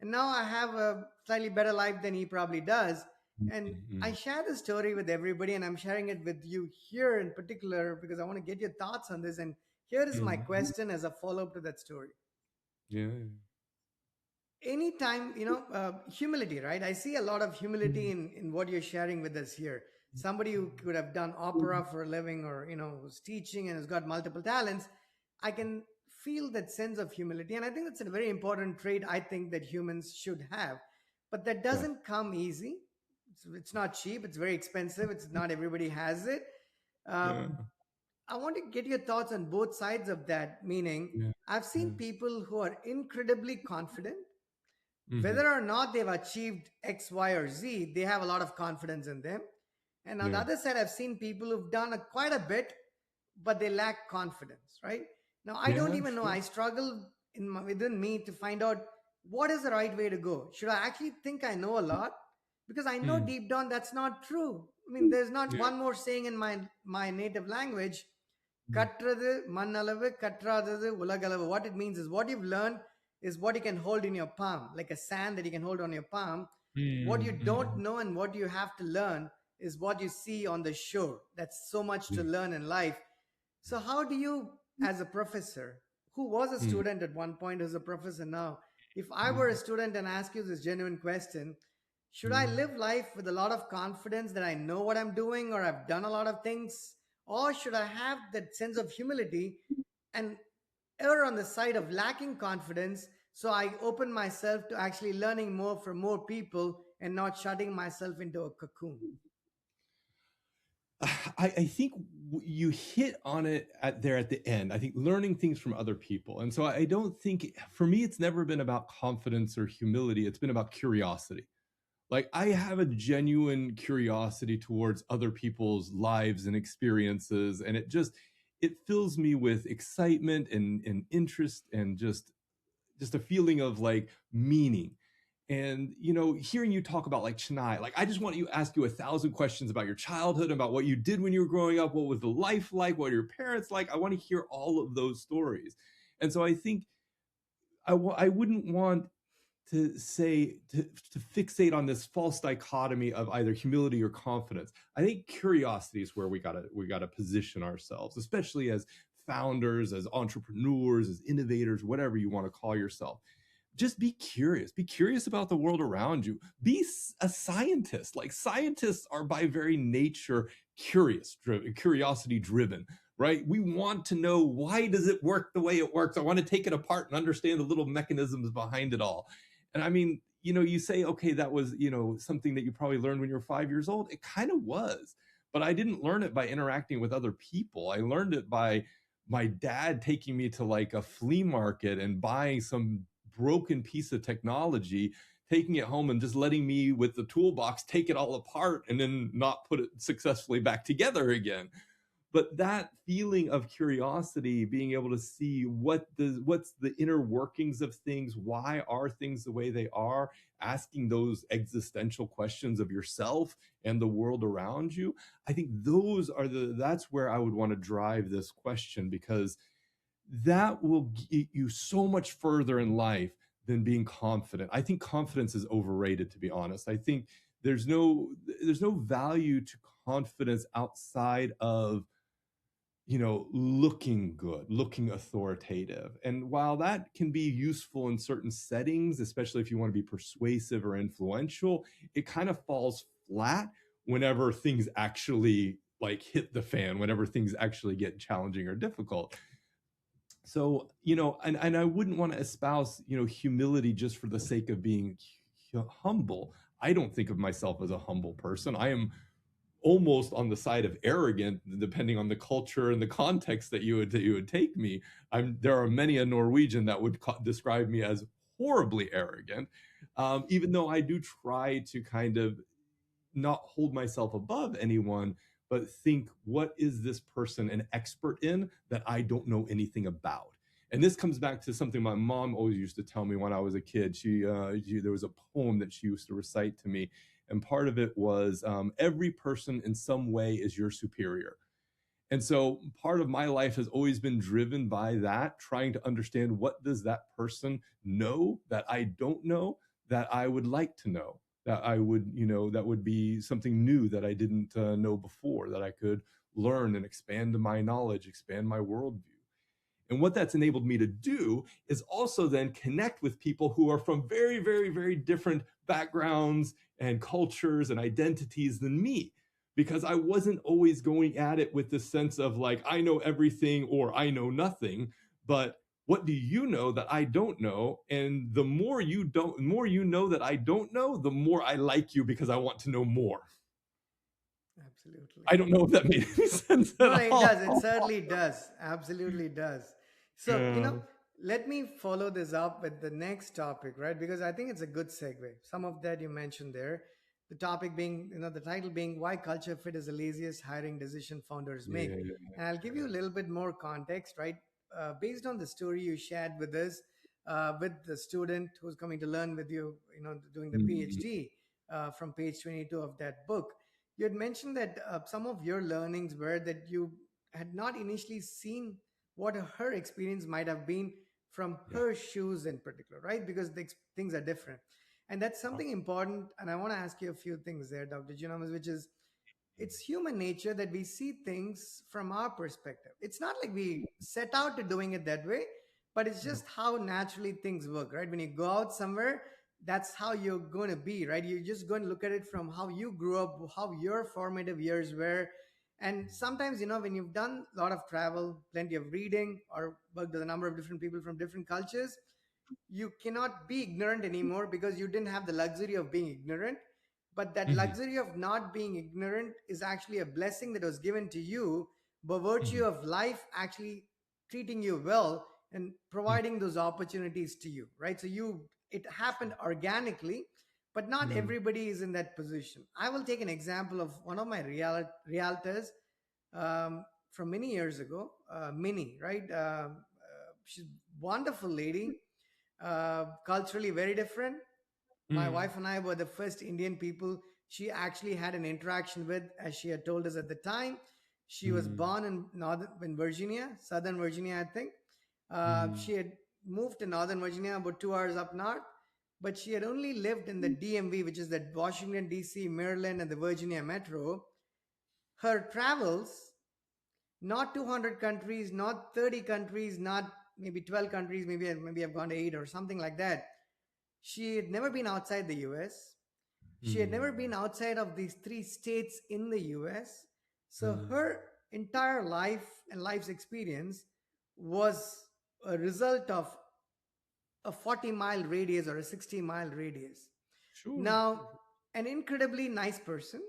And now I have a slightly better life than he probably does. Mm, And I mm, share this story with everybody, and I'm sharing it with you here in particular because I want to get your thoughts on this. And here is my mm, question as a follow up to that story. yeah. Anytime, humility, right? I see a lot of humility Mm, in what you're sharing with us here. Somebody who could have done opera mm, for a living, or who's teaching and has got multiple talents, I can feel that sense of humility, and I think that's a very important trait I think that humans should have. But that yeah. doesn't come easy. It's not cheap, it's very expensive, it's not everybody has it. uh, Yeah. I want to get your thoughts on both sides of that, meaning Yeah. I've seen Yeah. people who are incredibly confident. Mhm. Whether or not they've achieved X, Y, or Z, they have a lot of confidence in them. And on the Yeah. other side, I've seen people who've done quite a bit, but they lack confidence, right? Now, I don't Yeah, even know. sure. I struggle within me to find out what is the right way to go. Should I actually think I know a lot? Because I know Mm. deep down that's not true. I mean, there's not Yeah. one more saying in my native language, Mm. கற்றது மண்ணளவு கற்றாதது உலகளவு. What it means is what you've learned is what you can hold in your palm, like a sand that you can hold on your palm. What you Mm, don't mm, know and what you have to learn, is what you see on the shore. That's so much to Yeah. learn in life. So, how do you, as a professor, who was a Mm. student at one point, who's a professor now, if I were a student and ask you this genuine question, should I Mm. live life with a lot of confidence that I know what I'm doing or I've done a lot of things? Or should I have that sense of humility and err on the side of lacking confidence, so I open myself to actually learning more from more people and not shutting myself into a cocoon? I think you hit on it at the end. I think learning things from other people. And so I don't think, for me, it's never been about confidence or humility. It's been about curiosity. Like, I have a genuine curiosity towards other people's lives and experiences. And it fills me with excitement and interest and just a feeling of like meaning. And hearing you talk about like Chennai, like I just want to ask you 1,000 questions about your childhood, about what you did when you were growing up, what was the life like, what are your parents like. I want to hear all of those stories. And so I think I wouldn't want to fixate on this false dichotomy of either humility or confidence. I think curiosity is where we gotta position ourselves, especially as founders, as entrepreneurs, as innovators, whatever you want to call yourself. Just be curious about the world around you. Be a scientist. Like, scientists are by very nature curiosity driven, right? We want to know, why does it work the way it works? I want to take it apart and understand the little mechanisms behind it all. And I mean, you say, okay, that was, something that you probably learned when you were 5 years old. It kind of was, but I didn't learn it by interacting with other people. I learned it by my dad taking me to like a flea market and buying some broken piece of technology, taking it home and just letting me with the toolbox take it all apart and then not put it successfully back together again. But that feeling of curiosity, being able to see what's the inner workings of things, why are things the way they are, asking those existential questions of yourself and the world around you. I think that's where I would want to drive this question, because that will get you so much further in life than being confident. I think confidence is overrated, to be honest. I think there's no value to confidence outside of looking good, looking authoritative. And while that can be useful in certain settings, especially if you want to be persuasive or influential, it kind of falls flat whenever things actually like hit the fan, whenever things actually get challenging or difficult. So, and I wouldn't want to espouse, humility just for the sake of being humble. I don't think of myself as a humble person. I am almost on the side of arrogant, depending on the culture and the context that you would take me. There are many a Norwegian that would describe me as horribly arrogant, even though I do try to kind of not hold myself above anyone, but think, what is this person an expert in that I don't know anything about? And this comes back to something my mom always used to tell me when I was a kid. There was a poem that she used to recite to me, and part of it was, every person in some way is your superior. And so part of my life has always been driven by that, trying to understand, what does that person know that I don't know, that I would like to know, that would be something new that I didn't know before, that I could learn and expand my knowledge, expand my worldview. And what that's enabled me to do is also then connect with people who are from very, very, very different backgrounds and cultures and identities than me, because I wasn't always going at it with this sense of like, I know everything or I know nothing, but what do you know that I don't know? And the more you know that I don't know, the more I like you, because I want to know more. Absolutely. I don't know if that made any sense No, at no, it all. does. It certainly does. Absolutely does. So, Yeah. let me follow this up with the next topic, right? Because I think it's a good segue. Some of that you mentioned there. The topic being, the title being, Why Culture Fit is the Laziest Hiring Decision Founders Make. Yeah. And I'll give you a little bit more context, right? Based on the story you shared with us, with the student who's coming to learn with you, doing the Mm. PhD, from page 22 of that book. You had mentioned that some of your learnings were that you had not initially seen what her experience might have been from Yeah. her shoes in particular, right? Because things are different. And that's something important. And I want to ask you a few things there, Dr. Giannoumis, which is, it's human nature that we see things from our perspective. It's not like we set out to doing it that way, but it's just how naturally things work, right? When you go out somewhere, that's how you're going to be, right? You're just going to look at it from how you grew up, how your formative years were. And sometimes, when you've done a lot of travel, plenty of reading, or worked with a number of different people from different cultures, you cannot be ignorant anymore because you didn't have the luxury of being ignorant. But that Mhm. luxury of not being ignorant is actually a blessing that was given to you by virtue Mhm. of life actually treating you well and Mhm. providing those opportunities to you, right? So it happened organically, but not Mhm. everybody is in that position. I will take an example of one of my realtors from many years ago, Minnie, right? She's a wonderful lady, culturally very different. My Mhm. wife and I were the first Indian people she actually had an interaction with, as she had told us at the time. She was Mhm. born in Virginia, Southern Virginia, I think. Mhm. She had moved to Northern Virginia, about 2 hours up north, but she had only lived in the DMV, which is the Washington D.C., Maryland, and the Virginia Metro. Her travels, not 200 countries, not 30 countries, not maybe 12 countries, maybe I've gone to 8 or something like that. She had never been outside the US. She had never been Mhm. outside of these three states in the US. So Mhm. her entire life and life's experience was a result of a 40-mile radius or a 60-mile radius. Sure. Now, Sure. Sure. an incredibly nice person,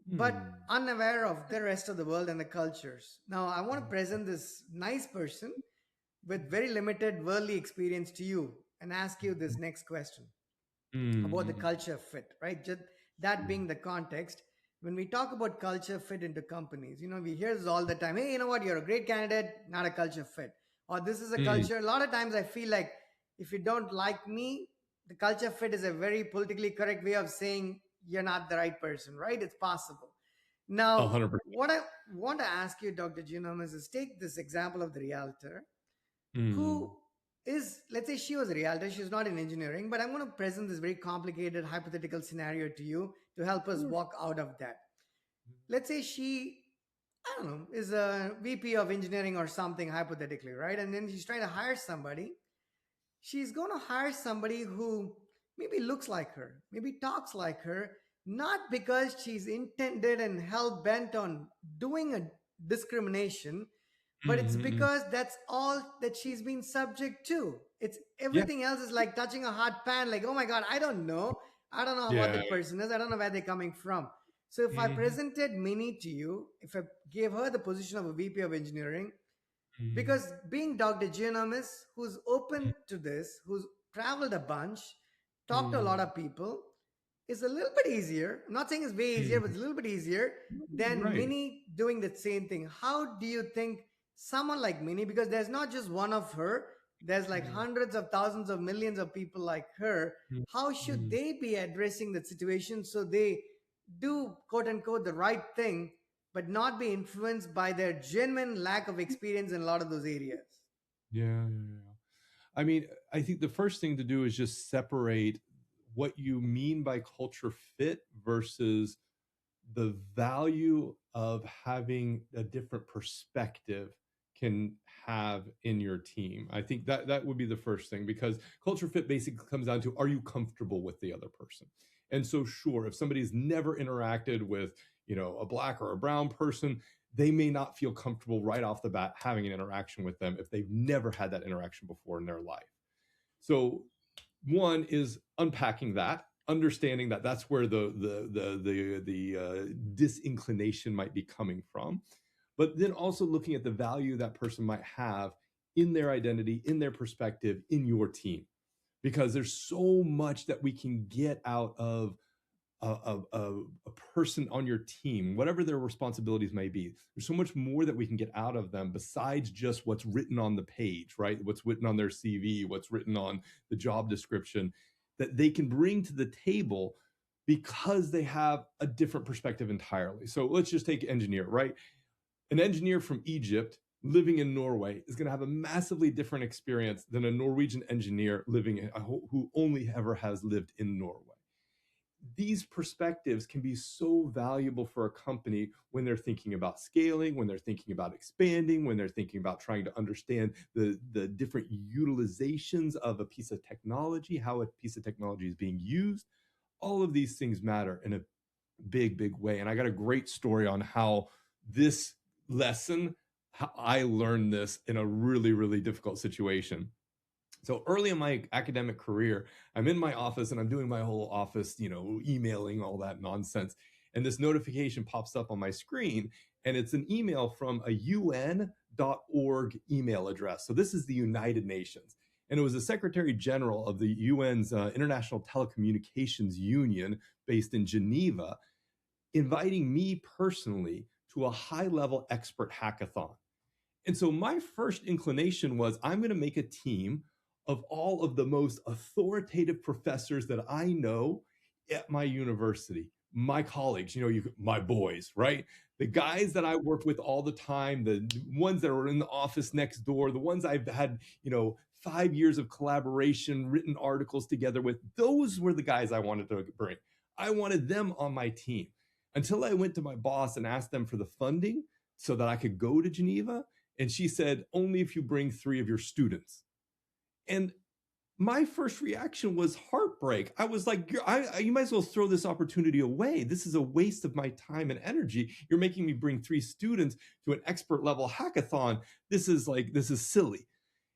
but Mhm. unaware of the rest of the world and the cultures. Now, I want to present this nice person with very limited worldly experience to you and ask you this next question about the Mhm. culture fit, right? Just that being the context. When we talk about culture fit into companies, we hear this all the time. Hey, you know what? You're a great candidate, not a culture fit. Or this is a Mhm. culture. A lot of times I feel like if you don't like me, the culture fit is a very politically correct way of saying you're not the right person, right? It's possible. Now, 100%. what I want to ask you, Dr. Giannoumis, is take this example of the realtor who Mhm. is, let's say she was a realtor, she's not in engineering, but I'm going to present this very complicated hypothetical scenario to you to help us Sure. walk out of that. Let's say she, I don't know, is a VP of engineering or something hypothetically, right? And then she's trying to hire somebody. She's going to hire somebody who maybe looks like her, maybe talks like her, not because she's intended and hell bent on doing a discrimination, but it's Mhm. because that's all that she's been subject to. It's Yeah. everything else is like touching a hot pan, like, oh my God, I don't know what Yeah. that person is, I don't know where they're coming from. So if I Mhm. presented Minnie to you, if I gave her the position of a VP of engineering, Mhm. because being Dr. Giannoumis, who's open to this, who's traveled a bunch, talked to a lot Mhm. of people, is a little bit easier. I'm not saying it's way easier, but Mhm. it's a little bit easier than Right. Minnie doing the same thing. How do you think someone like Minnie, because there's not just one of her, there's like Mhm. hundreds of thousands of millions of people like her, how should Mhm. they be addressing that situation so they do quote unquote the right thing, but not be influenced by their genuine lack of experience in a lot of those areas? Yeah. Yeah. Yeah. I mean, I think the first thing to do is just separate what you mean by culture fit versus the value of having a different perspective can have in your team. I think that that would be the first thing, because culture fit basically comes down to, are you comfortable with the other person? And so sure, if somebody's never interacted with, a black or a brown person, they may not feel comfortable right off the bat having an interaction with them if they've never had that interaction before in their life. So one is unpacking that, understanding that that's where the disinclination might be coming from, but then also looking at the value that person might have in their identity, in their perspective, in your team, because there's so much that we can get out of a person on your team, whatever their responsibilities may be. There's so much more that we can get out of them besides just what's written on the page, right? What's written on their CV, what's written on the job description, that they can bring to the table because they have a different perspective entirely. So let's just take engineer, right? An engineer from Egypt living in Norway is going to have a massively different experience than a Norwegian engineer living in, who only ever has lived in Norway. these perspectives can be so valuable for a company when they're thinking about scaling, when they're thinking about expanding, when they're thinking about trying to understand the different utilizations of a piece of technology, how a piece of technology is being used. All of these things matter in a big way. And I got a great story on how this lesson, how I learned this in a really difficult situation. So early in my academic career, I'm in my office and I'm doing my whole office, emailing, all that nonsense. And this notification pops up on my screen, and it's an email from a UN.org email address. So this is the United Nations. And it was the Secretary General of the UN's International Telecommunications Union based in Geneva, inviting me personally to a high level expert hackathon. And so my first inclination was, I'm going to make a team of all of the most authoritative professors that I know at my university, my colleagues, my boys, right? The guys that I work with all the time, the ones that are in the office next door, the ones I've had, 5 years of collaboration, written articles together with, those were the guys I wanted to bring. I wanted them on my team until I went to my boss and asked them for the funding so that I could go to Geneva. And she said, only if you bring 3 of your students. And my first reaction was heartbreak. I was like, you might as well throw this opportunity away. This is a waste of my time and energy. You're making me bring 3 students to an expert level hackathon. This is silly.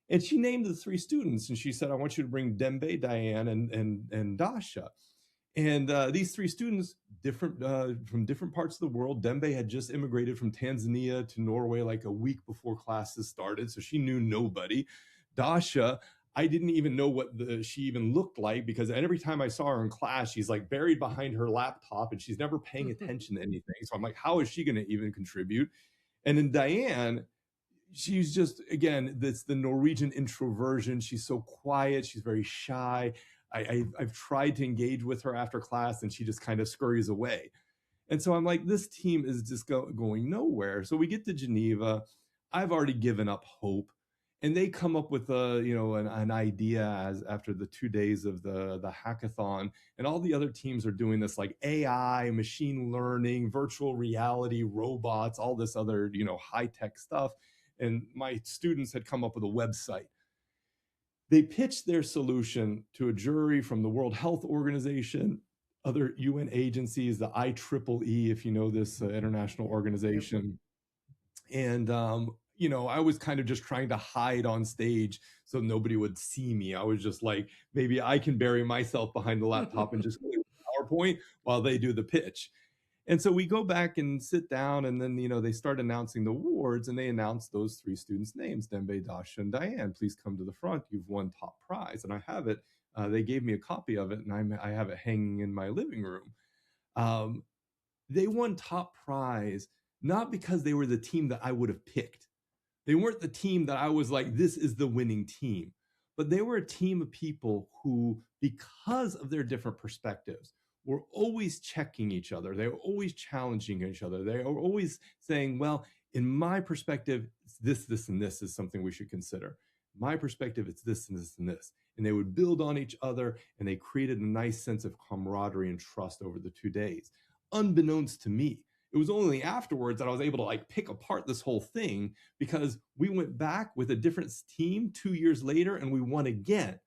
And she named the 3 students, and she said, I want you to bring Dembe, Diane, and Dasha. And these 3 students, different from different parts of the world. Dembe had just immigrated from Tanzania to Norway like a week before classes started, so she knew nobody. Dasha, I didn't even know what she even looked like, because every time I saw her in class, she's like buried behind her laptop and she's never paying attention to anything. So I'm like, how is she going to even contribute? And then Diane, she's just, again, that's the Norwegian introversion. She's so quiet. She's very shy. I've tried to engage with her after class and she just kind of scurries away. And so I'm like, this team is just going nowhere. So we get to Geneva. I've already given up hope. And they come up with an idea as after the 2 days of the hackathon, and all the other teams are doing this, like AI, machine learning, virtual reality, robots, all this other high tech stuff. And my students had come up with a website. They pitched their solution to a jury from the World Health Organization, other UN agencies, the IEEE, if you know this international organization. And I was kind of just trying to hide on stage so nobody would see me. I was just like, maybe I can bury myself behind the laptop and just PowerPoint while they do the pitch. And so we go back and sit down, and then they start announcing the awards, and they announce those 3 students' names: Dembe, Dasha, and Diane. Please come to the front. You've won top prize. And I have it. They gave me a copy of it, and I have it hanging in my living room. They won top prize not because they were the team that I would have picked. They weren't the team that I was like, this is the winning team. But they were a team of people who, because of their different perspectives, were always checking each other. They were always challenging each other. They were always saying, well, in my perspective, this, and this is something we should consider. My perspective, it's this, and this, and this. And they would build on each other, and they created a nice sense of camaraderie and trust over the 2 days. Unbeknownst to me, it was only afterwards that I was able to pick apart this whole thing, because we went back with a different team 2 years later and we won again.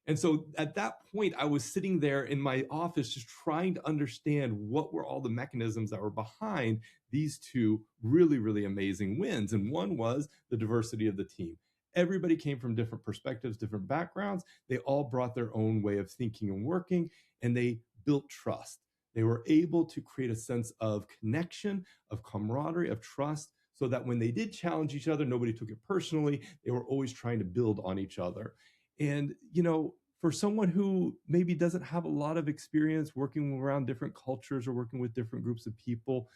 And so at that point, I was sitting there in my office just trying to understand what were all the mechanisms that were behind these 2 really amazing wins. And one was the diversity of the team. Everybody came from different perspectives, different backgrounds. They all brought their own way of thinking and working, and they built trust. They were able to create a sense of connection, of camaraderie, of trust, so that when they did challenge each other, nobody took it personally. They were always trying to build on each other. And, for someone who maybe doesn't have a lot of experience working around different cultures or working with different groups of people,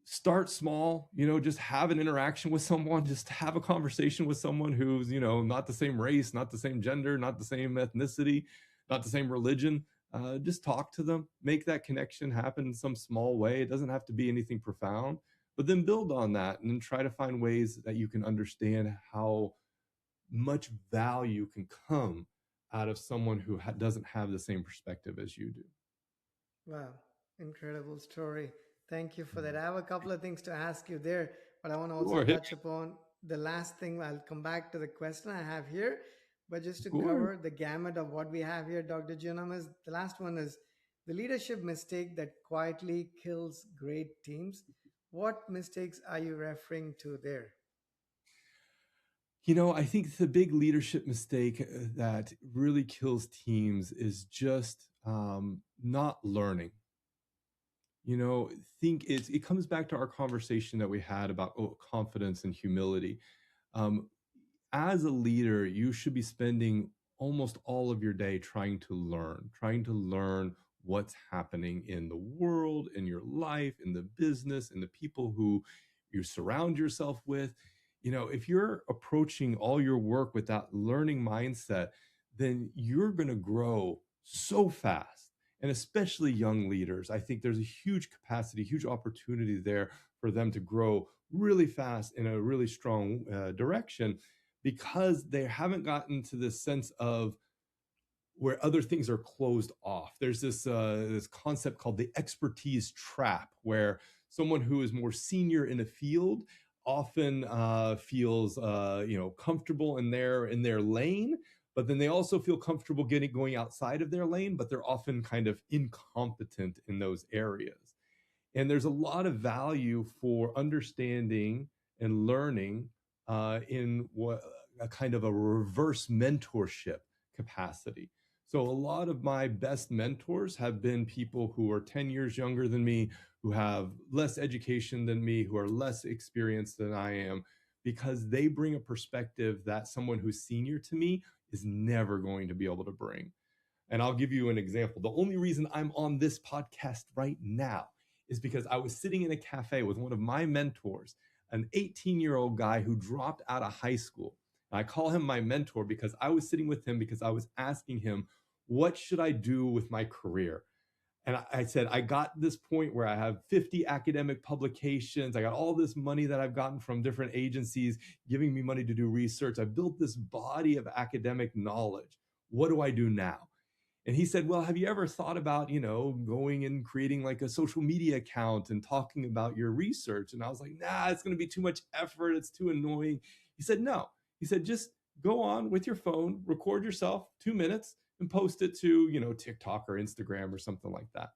start small, just have an interaction with someone, just have a conversation with someone who's, not the same race, not the same gender, not the same ethnicity, not the same religion. Just talk to them, make that connection happen in some small way. It doesn't have to be anything profound, but then build on that and then try to find ways that you can understand how much value can come out of someone who doesn't have the same perspective as you do. Wow, incredible story. Thank you for that. I have a couple of things to ask you there, but I want to also Sure, hit touch upon the last thing. I'll come back to the question I have here, but just me. to Sure. cover the gamut of what we have here, Dr. Giannoumis, the last one is the leadership mistake that quietly kills great teams. What mistakes are you referring to there? I think the big leadership mistake that really kills teams is just not learning. You know, think it comes back to our conversation that we had about confidence and humility. Um, as a leader, you should be spending almost all of your day trying to learn what's happening in the world, in your life, in the business, in the people who you surround yourself with. If you're approaching all your work with that learning mindset, then you're going to grow so fast. And especially young leaders, I think there's a huge capacity, huge opportunity there for them to grow really fast in a really strong direction because they haven't gotten to this sense of where other things are closed off. There's this concept called the expertise trap, where someone who is more senior in a field often feels comfortable in their lane, but then they also feel comfortable going outside of their lane, but they're often kind of incompetent in those areas. And there's a lot of value for understanding and learning in what a kind of a reverse mentorship capacity. So a lot of my best mentors have been people who are 10 years younger than me, who have less education than me, who are less experienced than I am, because they bring a perspective that someone who's senior to me is never going to be able to bring. And I'll give you an example. The only reason I'm on this podcast right now is because I was sitting in a cafe with one of my mentors, an 18-year-old guy who dropped out of high school. And I call him my mentor because I was sitting with him because I was asking him, what should I do with my career? And I said, I got this point where I have 50 academic publications. I got all this money that I've gotten from different agencies giving me money to do research. I built this body of academic knowledge. What do I do now? And he said, well, have you ever thought about, going and creating like a social media account and talking about your research? And I was like, nah, it's going to be too much effort. It's too annoying. He said, no. He said, just go on with your phone, record yourself 2 minutes and post it to, TikTok or Instagram or something like that.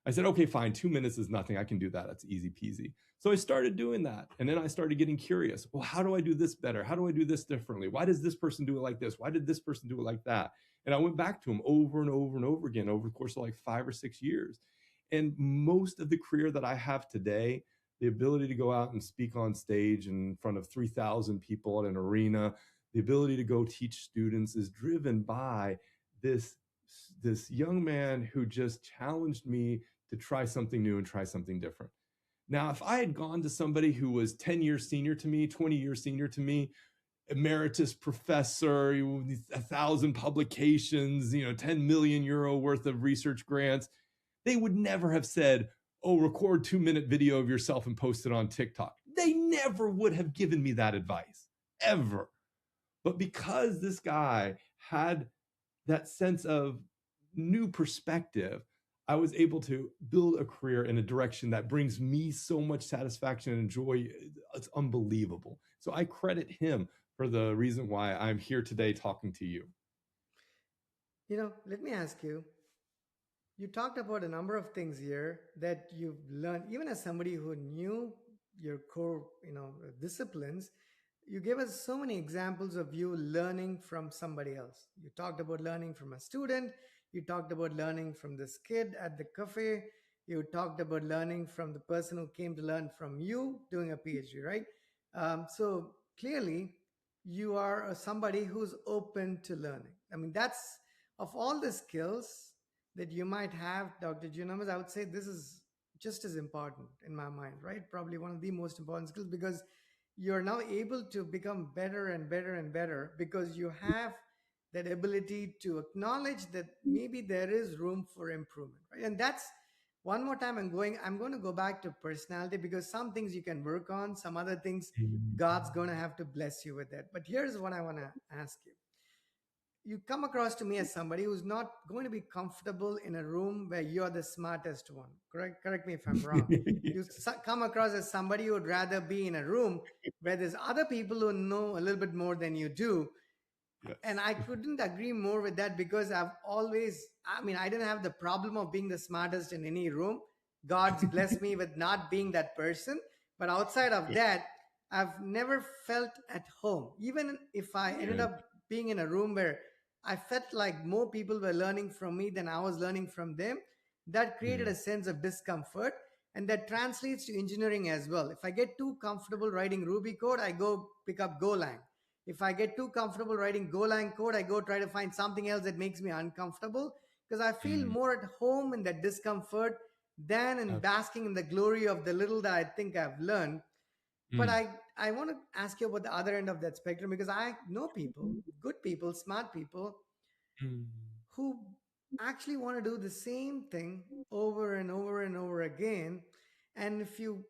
I said, okay, fine. 2 minutes is nothing. I can do that. That's easy peasy. So I started doing that. And then I started getting curious. Well, how do I do this better? How do I do this differently? Why does this person do it like this? Why did this person do it like that? And I went back to him over and over and over again over the course of like 5 or 6 years. And most of the career that I have today, the ability to go out and speak on stage in front of 3,000 people at an arena, the ability to go teach students is driven by this this young man who just challenged me to try something new and try something different. Now, if I had gone to somebody who was 10 years senior to me, 20 years senior to me, emeritus professor, 1,000 publications, 10 million euro worth of research grants, they would never have said, oh, record 2 minute video of yourself and post it on TikTok. They never would have given me that advice, ever. But because this guy had that sense of new perspective, I was able to build a career in a direction that brings me so much satisfaction and joy. It's unbelievable. So I credit him for the reason why I'm here today talking to you. Let me ask you. You talked about a number of things here that you've learned, even as somebody who knew your core, disciplines. You gave us so many examples of you learning from somebody else. You talked about learning from a student. You talked about learning from this kid at the cafe. You talked about learning from the person who came to learn from you doing a PhD, right? So clearly, you are somebody who's open to learning. I mean, that's of all the skills that you might have, Dr. Giannoumis, I would say this is just as important in my mind, right? Probably one of the most important skills because you're now able to become better and better and better because you have that ability to acknowledge that maybe there is room for improvement, right? And that's one more time I'm going to go back to personality because some things you can work on, some other things God's going to have to bless you with that. But here's what I want to ask you. you come across to me as somebody who's not going to be comfortable in a room where you're the smartest one. Correct me if I'm wrong. Come across as somebody who would rather be in a room where there's other people who know a little bit more than you do. And Yes. I couldn't agree more with that, because I didn't have the problem of being the smartest in any room. God's blessed me with not being that person. But outside of that, I've never felt at home. Even if I ended Yeah. up being in a room where I felt like more people were learning from me than I was learning from them, that created Yeah. a sense of discomfort. And that translates to engineering as well. If I get too comfortable writing Ruby code, I go pick up Golang. If I get too comfortable writing Golang code, I go try to find something else that makes me uncomfortable, because I feel Mm. more at home in that discomfort than in Ab- basking in the glory of the little that I think I've learned. But mm. I want to ask you about the other end of that spectrum, because I know people, good people, smart people, Mm. who actually want to do the same thing over and over and over again. And if you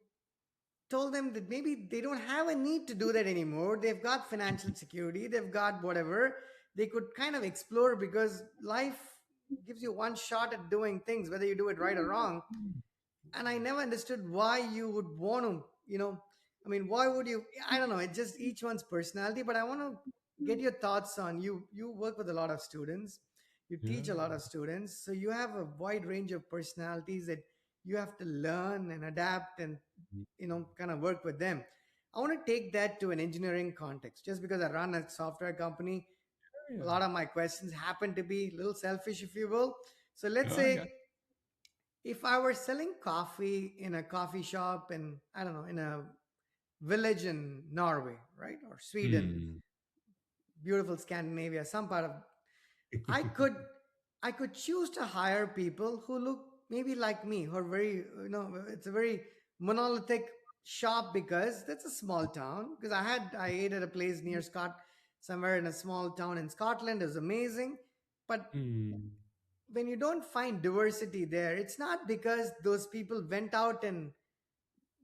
told them that maybe they don't have a need to do that anymore. They've got financial security, they've got whatever. They could kind of explore, because life gives you one shot at doing things, whether you do it right or wrong. And I never understood why you would want to, why would you? I don't know. It's just each one's personality. But I want to get your thoughts on you. You work with a lot of students, you Yeah. teach a lot of students, so you have a wide range of personalities that you have to learn and adapt and Mm. kind of work with them. I want to take that to an engineering context. Just because I run a software company, a Yeah. lot of my questions happen to be a little selfish, if you will. So let's No, I got. say if I were selling coffee in a coffee shop in, I don't know, in a village in Norway, right? Or Sweden, Mm. beautiful Scandinavia, some part of, I could I could choose to hire people who look maybe like me, who are very, it's a very monolithic shop, because that's a small town. Because I ate at a place near somewhere in a small town in Scotland. It was amazing. But Mm. when you don't find diversity there, it's not because those people went out and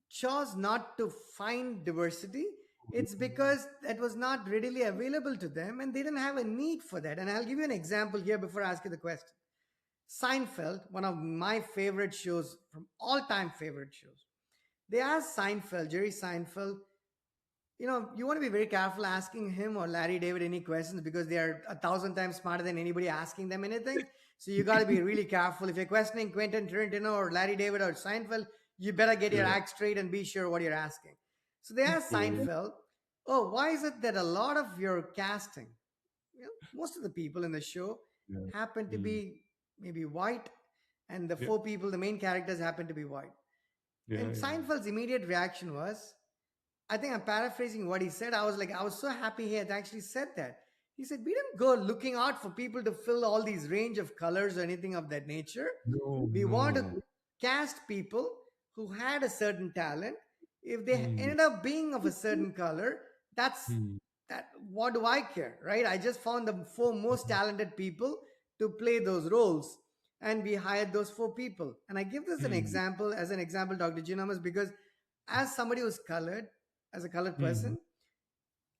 chose not to find diversity. It's because that was not readily available to them, and they didn't have a need for that. And I'll give you an example here before I ask you the question. Seinfeld, one of my favorite shows, from all time favorite shows. They asked Seinfeld, Jerry Seinfeld, you want to be very careful asking him or Larry David any questions, because they are 1,000 times smarter than anybody asking them anything. So you got to be really careful. If you're questioning Quentin Tarantino or Larry David or Seinfeld, you better get your Yeah. act straight and be sure what you're asking. So they asked Yeah. Seinfeld, oh, why is it that a lot of your casting, most of the people in the show Yeah. happen to Mm. be maybe white, and the Yeah. four people, the main characters, happen to be white? Yeah. And Yeah. Seinfeld's immediate reaction was, I think I'm paraphrasing what he said. I was so happy he had actually said that. He said, we didn't go looking out for people to fill all these range of colors or anything of that nature. No. We want to No. cast people who had a certain talent. If they Mm. ended up being of a certain color, that's Mm. that. What do I care, right? I just found the four most talented people to play those roles, and we hired those four people. And I give this Mm. as an example, Dr. Giannoumis, because as somebody who's colored, as a colored Mm. person,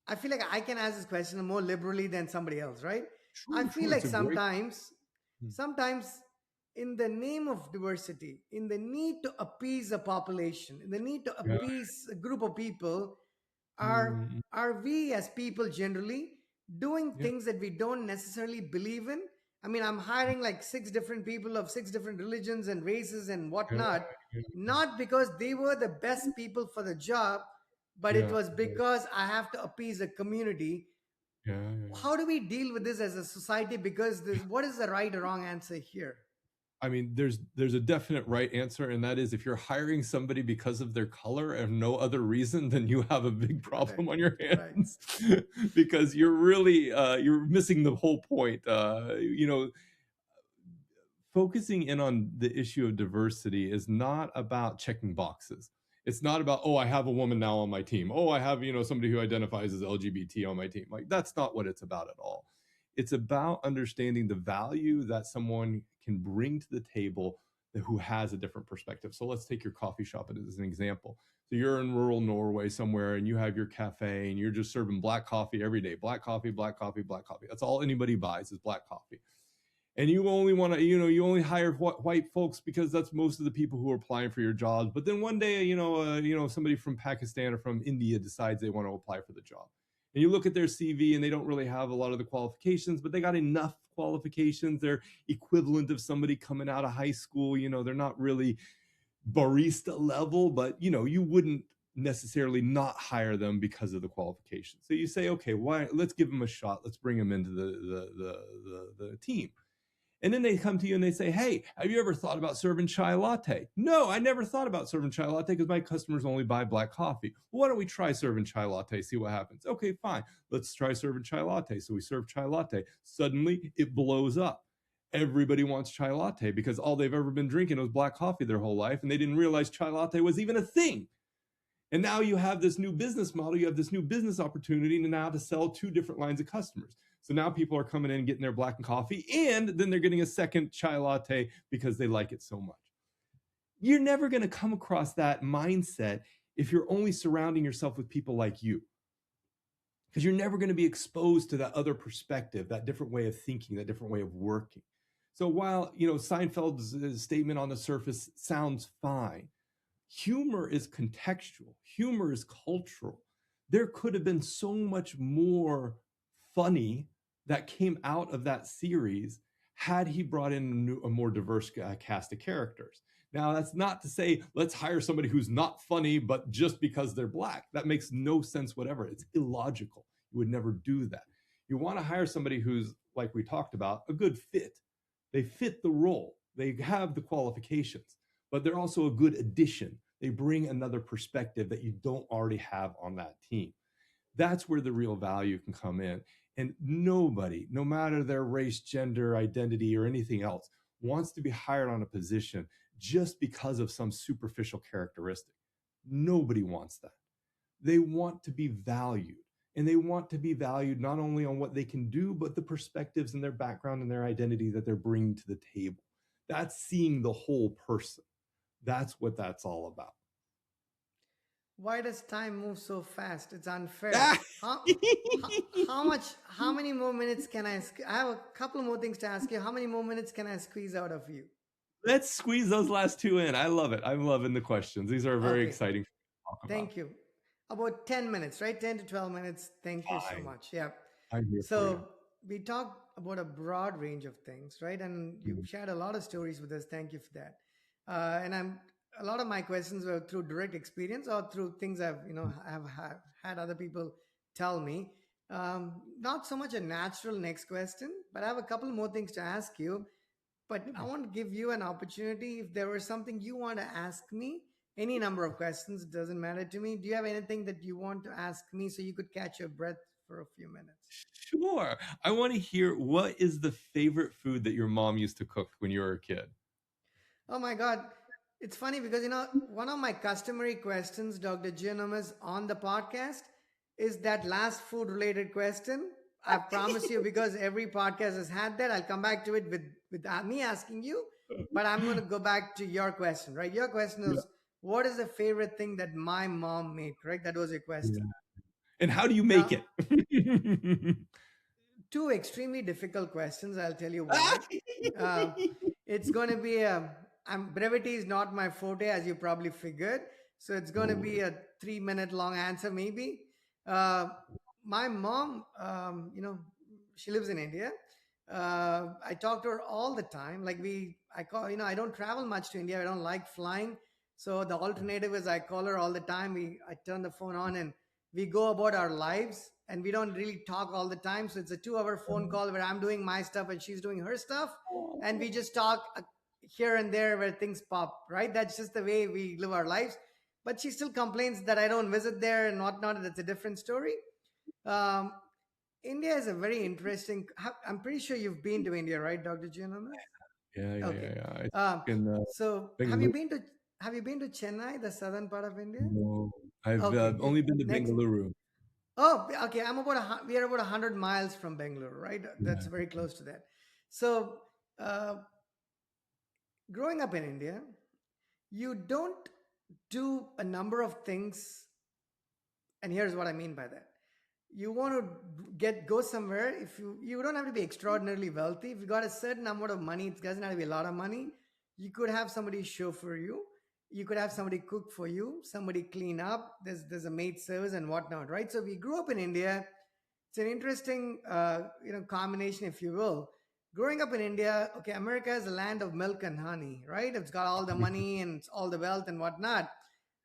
I feel like I can ask this question more liberally than somebody else, right? I True. feel True. like It's a great. sometimes, in the name of diversity, in the need to appease a population, in the need to Yeah. appease a group of people, are Mm. are we as people generally doing Yeah. things that we don't necessarily believe in? I mean, I'm hiring like six different people of six different religions and races and Yeah. whatnot, Yeah. not because they were the best people for the job, but it Yeah. was because I have to appease a community. Yeah. Yeah. How do we deal with this as a society? Because what is the right or wrong answer here? I mean, there's a definite right answer, and that is if you're hiring somebody because of their color and no other reason, then you have a big Correct. problem on your Right. hands because you're really you're missing the whole point. Focusing in on the issue of diversity is not about checking boxes. It's not about, oh, I have a woman now on my team. Oh, I have, somebody who identifies as LGBT on my team. Like, that's not what it's about at all. It's about understanding the value that someone can bring to the table who has a different perspective. So let's take your coffee shop as an example. So you're in rural Norway somewhere and you have your cafe and you're just serving black coffee every day. Black coffee, black coffee, black coffee. That's all anybody buys is black coffee. And you only want to, you only hire white folks because that's most of the people who are applying for your jobs. But then one day, somebody from Pakistan or from India decides they want to apply for the job. And you look at their CV and they don't really have a lot of the qualifications, but they got enough qualifications. They're equivalent of somebody coming out of high school. They're not really barista level, but you wouldn't necessarily not hire them because of the qualifications. So you say, okay, why? Let's give them a shot. Let's bring them into the team. And then they come to you and they say, hey, have you ever thought about serving chai latte? No, I never thought about serving chai latte because my customers only buy black coffee. Well, why don't we try serving chai latte, see what happens? Okay, fine. Let's try serving chai latte. So we serve chai latte. Suddenly it blows up. Everybody wants chai latte because all they've ever been drinking was black coffee their whole life. And they didn't realize chai latte was even a thing. And now you have this new business model. You have this new business opportunity now to sell two different lines of customers. So now people are coming in and getting their black and coffee, and then they're getting a second chai latte because they like it so much. You're never going to come across that mindset if you're only surrounding yourself with people like you, because you're never going to be exposed to that other perspective, that different way of thinking, that different way of working. So while, Seinfeld's statement on the surface sounds fine, humor is contextual. Humor is cultural. There could have been so much more funny that came out of that series had he brought in a more diverse cast of characters. Now, that's not to say let's hire somebody who's not funny, but just because they're black. That makes no sense whatever. It's illogical. You would never do that. You want to hire somebody who's, like we talked about, a good fit. They fit the role. They have the qualifications, but they're also a good addition. They bring another perspective that you don't already have on that team. That's where the real value can come in. And nobody, no matter their race, gender, identity, or anything else, wants to be hired on a position just because of some superficial characteristic. Nobody wants that. They want to be valued. And they want to be valued not only on what they can do, but the perspectives and their background and their identity that they're bringing to the table. That's seeing the whole person. That's what that's all about. Why does time move so fast? It's unfair. How many more minutes can I ask? I have a couple more things to ask you. How many more minutes can I squeeze out of you? Let's squeeze those last two in. I love it. I'm loving the questions. These are very exciting to talk about. Thank you. About 10 minutes, right? 10 to 12 minutes. Thank you so much. Yeah. I'm here for you. We talked about a broad range of things, right? And you shared a lot of stories with us. Thank you for that. And a lot of my questions were through direct experience or through things have had other people tell me. Not so much a natural next question, but I have a couple more things to ask you. But I want to give you an opportunity. If there was something you want to ask me, any number of questions, doesn't matter to me. Do you have anything that you want to ask me so you could catch your breath for a few minutes? Sure. I want to hear, what is the favorite food that your mom used to cook when you were a kid? Oh my God. It's funny because, one of my customary questions, Dr. Giannoumis, on the podcast is that last food related question. I promise you, because every podcast has had that, I'll come back to it with me asking you, but I'm going to go back to your question, right? Your question is, what is the favorite thing that my mom made, correct? That was your question. Yeah. And how do you make it? Two extremely difficult questions. I'll tell you why. It's going to be brevity is not my forte, as you probably figured. So it's going to be a 3-minute long answer, maybe. My mom, she lives in India. I talk to her all the time. I don't travel much to India. I don't like flying. So the alternative is I call her all the time. I turn the phone on and we go about our lives, and we don't really talk all the time. So it's a 2-hour phone call where I'm doing my stuff and she's doing her stuff. And we just talk here and there where things pop, right? That's just the way we live our lives. But she still complains that I don't visit there and whatnot. That's a different story. India is a very interesting. I'm pretty sure you've been to India, right, Dr. Giannoumis? Yeah. So have you been to Chennai, the southern part of India? No, I've only been to Bengaluru. Oh, okay. We are about 100 miles from Bengaluru, right? That's very close to that. So Growing up in India, you don't do a number of things, and here's what I mean by that. You want to get go somewhere, if you don't have to be extraordinarily wealthy. If you got a certain amount of money, it doesn't have to be a lot of money. You could have somebody chauffeur you, you could have somebody cook for you, somebody clean up, there's a maid service and whatnot, right? So we grew up in India. It's an interesting combination, if you will. Growing up in India, okay, America is a land of milk and honey, right? It's got all the money and it's all the wealth and whatnot.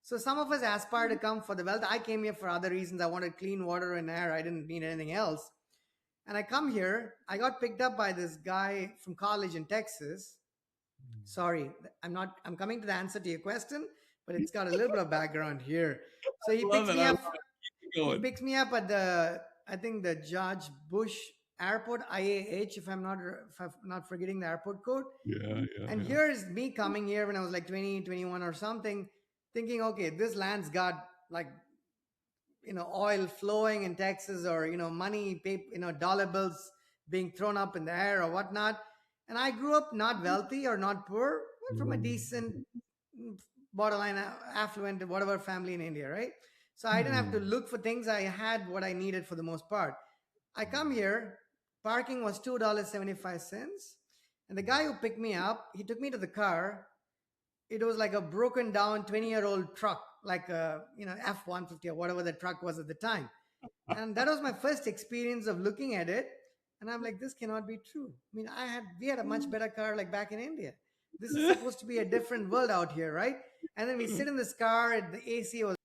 So some of us aspire to come for the wealth. I came here for other reasons. I wanted clean water and air. I didn't need anything else. And I come here. I got picked up by this guy from college in Texas. Sorry, I'm coming to the answer to your question, but it's got a little bit of background here. So he Love picks it. me I up. love it. Keep He going. picks me up at the, I think, the George Bush Airport, IAH, if I'm not forgetting the airport code. Yeah, yeah, And yeah. here's me coming here when I was like 20, 21 or something, thinking, okay, this land's got like, oil flowing in Texas, or, money, dollar bills being thrown up in the air or whatnot. And I grew up not wealthy or not poor, but from a decent, mm, borderline affluent, whatever family in India, right? So I didn't have to Mm. look for things. I had what I needed for the most part. I come here, parking was $2.75. And the guy who picked me up, he took me to the car. It was like a broken down 20-year-old truck, like a F-150 or whatever the truck was at the time. And that was my first experience of looking at it. And I'm like, this cannot be true. I mean, we had a much better car like back in India. This is supposed to be a different world out here, right? And then we sit in this car, and the AC was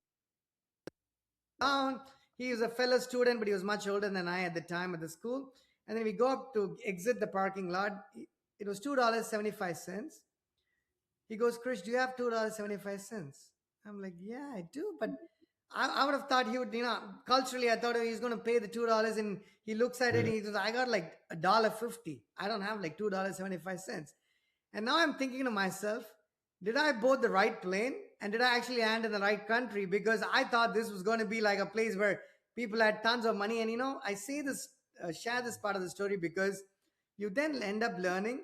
down. He was a fellow student, but he was much older than I at the time at the school. And then we go up to exit the parking lot. It was $2.75. He goes, Krish, do you have $2.75? I'm like, yeah, I do. But I would have thought he would, culturally, I thought he was going to pay the $2. And he looks at it Yeah. and he says, I got like $1.50. I don't have like $2.75. And now I'm thinking to myself, did I board the right plane? And did I actually land in the right country? Because I thought this was going to be like a place where people had tons of money. And, I say this, share this part of the story because you then end up learning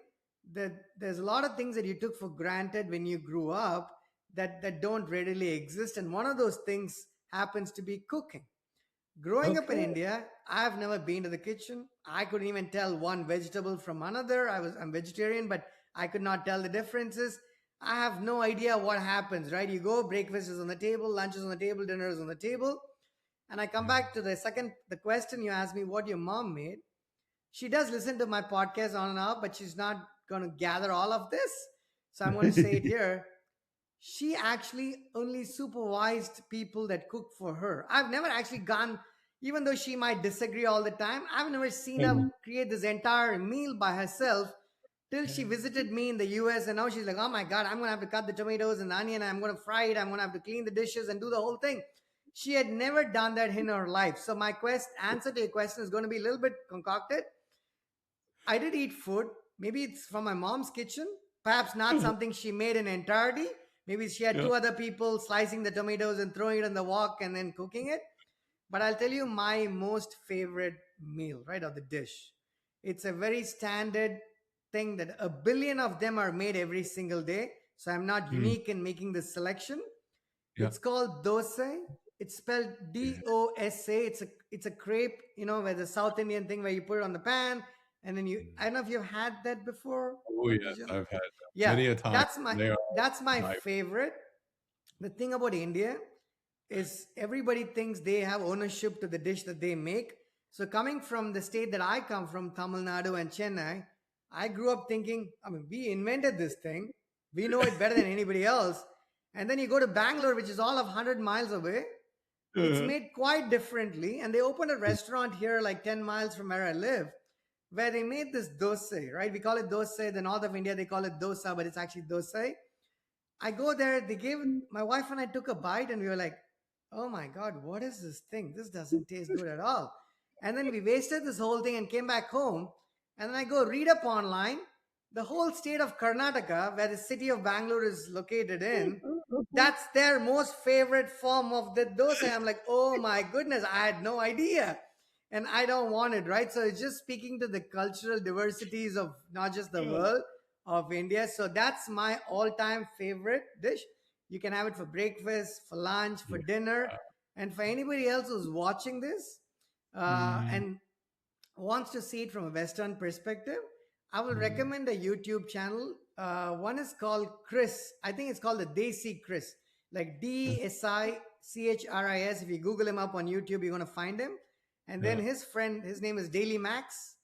that there's a lot of things that you took for granted when you grew up that don't readily exist. And one of those things happens to be cooking. Growing up in Okay. India, I've never been to the kitchen. I couldn't even tell one vegetable from another. I'm vegetarian, but I could not tell the differences. I have no idea what happens, right? You go, breakfast is on the table, lunch is on the table, dinner is on the table. And I come Yeah. back to the question you asked me, what your mom made. She does listen to my podcast on and off, but she's not going to gather all of this. So I'm going to say it here. She actually only supervised people that cook for her. I've never actually gone, even though she might disagree all the time, I've never seen her create this entire meal by herself till she visited me in the US. And now she's like, oh my God, I'm going to have to cut the tomatoes and the onion. I'm going to fry it. I'm going to have to clean the dishes and do the whole thing. She had never done that in her life. So my answer to your question is going to be a little bit concocted. I did eat food. Maybe it's from my mom's kitchen. Perhaps not something she made in entirety. Maybe she had Yeah. two other people slicing the tomatoes and throwing it in the wok and then cooking it. But I'll tell you my most favorite meal, right, of the dish. It's a very standard thing that a billion of them are made every single day. So I'm not Mm. unique in making this selection. Yeah. It's called dosa. It's spelled Yeah. DOSA. It's a crepe, where the South Indian thing where you put it on the pan and then I don't know if you've had that before. Oh Did yes, you? I've had them Yeah, many a time. They are that's my my favorite. The thing about India is everybody thinks they have ownership to the dish that they make. So coming from the state that I come from, Tamil Nadu and Chennai, I grew up thinking, I mean, we invented this thing. We know it better than anybody else. And then you go to Bangalore, which is all of 100 miles away. It's made quite differently. And they opened a restaurant here like 10 miles from where I live, where they made this dosa, right? We call it dosa. The north of India, they call it dosa, but it's actually dosa. I go there, my wife and I took a bite and we were like, oh my God, what is this thing? This doesn't taste good at all. And then we wasted this whole thing and came back home. And then I go read up online. The whole state of Karnataka, where the city of Bangalore is located in, that's their most favorite form of the dosa. I'm like, oh my goodness, I had no idea. And I don't want it, right? So it's just speaking to the cultural diversities of not just the world, of India. So that's my all-time favorite dish. You can have it for breakfast, for lunch, for Yeah. dinner, and for anybody else who's watching this Mm, and wants to see it from a Western perspective, I will mm, recommend a YouTube channel. One is called Chris. I think it's called the Desi Chris, like yeah, DSICHRIS. If you Google him up on YouTube, you're going to find him. And then yeah, his friend, his name is Daily Max.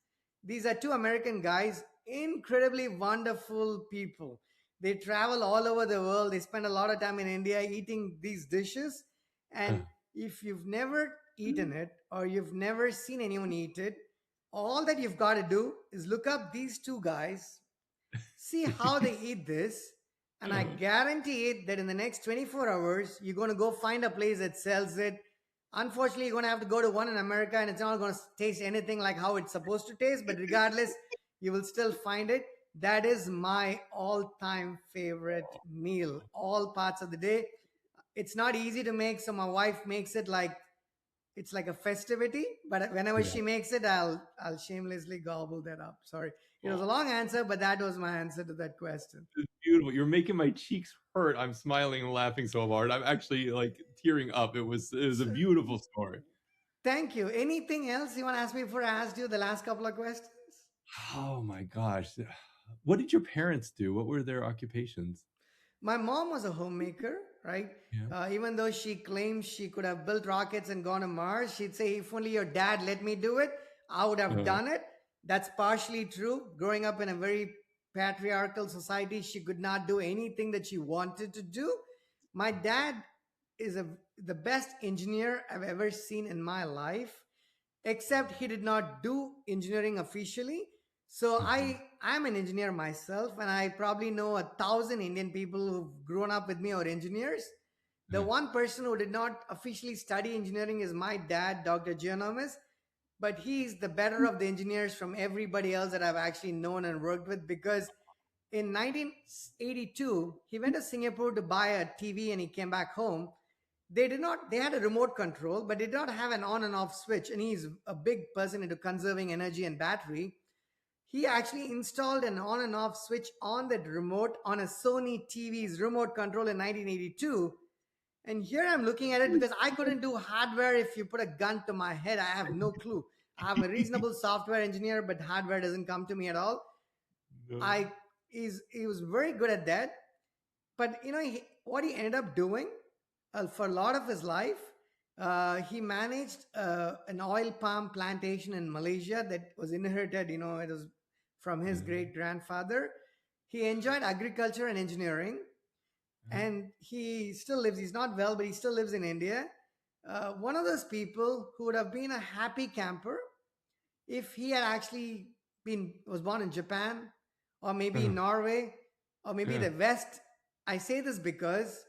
These are two American guys, incredibly wonderful people. They travel all over the world. They spend a lot of time in India eating these dishes. And if you've never eaten it or you've never seen anyone eat it, all that you've got to do is look up these two guys, see how they eat this, and I guarantee it that in the next 24 hours, you're going to go find a place that sells it. Unfortunately, you're going to have to go to one in America, and it's not going to taste anything like how it's supposed to taste, but regardless, you will still find it. That is my all time favorite meal, all parts of the day. It's not easy to make, so my wife makes it like it's like a festivity, but whenever yeah. she makes it, I'll shamelessly gobble that up. Sorry, it was Oh, a long answer, but that was my answer to that question. it's beautiful. You're making my cheeks hurt. I'm smiling and laughing so hard. I'm actually like tearing up. It was a So, beautiful story. thank you. Anything else you want to ask me before I asked you the last couple of questions? Oh my gosh. What did your parents do? What were their occupations? My mom was a homemaker, right? Yeah. Even though she claims she could have built rockets and gone to Mars, she'd say, if only your dad let me do it, I would have Uh, done it. That's partially true. Growing up in a very patriarchal society, she could not do anything that she wanted to do. My dad is the best engineer I've ever seen in my life, except he did not do engineering officially. So mhm, I'm an engineer myself, and I probably know 1,000 Indian people who've grown up with me or engineers. The uh, one person who did not officially study engineering is my dad, Dr. Giannoumis, but he's the better of the engineers from everybody else that I've actually known and worked with, because in 1982 he went to Singapore to buy a TV and he came back home. They had a remote control, but did not have an on and off switch, and he's a big person into conserving energy and battery. He actually installed an on and off switch on that remote on a Sony TV's remote control in 1982. And here I'm looking at it because I couldn't do hardware. If you put a gun to my head, I have no clue. I'm a reasonable software engineer, but hardware doesn't come to me at all. no. I he was very good at that. But what he ended up doing for a lot of his life, he managed an oil palm plantation in Malaysia that was inherited. It was from his Yeah, great grandfather. He enjoyed agriculture and engineering, yeah, and he still lives. He's not well, but he still lives in India. One of those people who would have been a happy camper if he had actually been was born in Japan or maybe uh, Norway or maybe yeah, the West. I say this because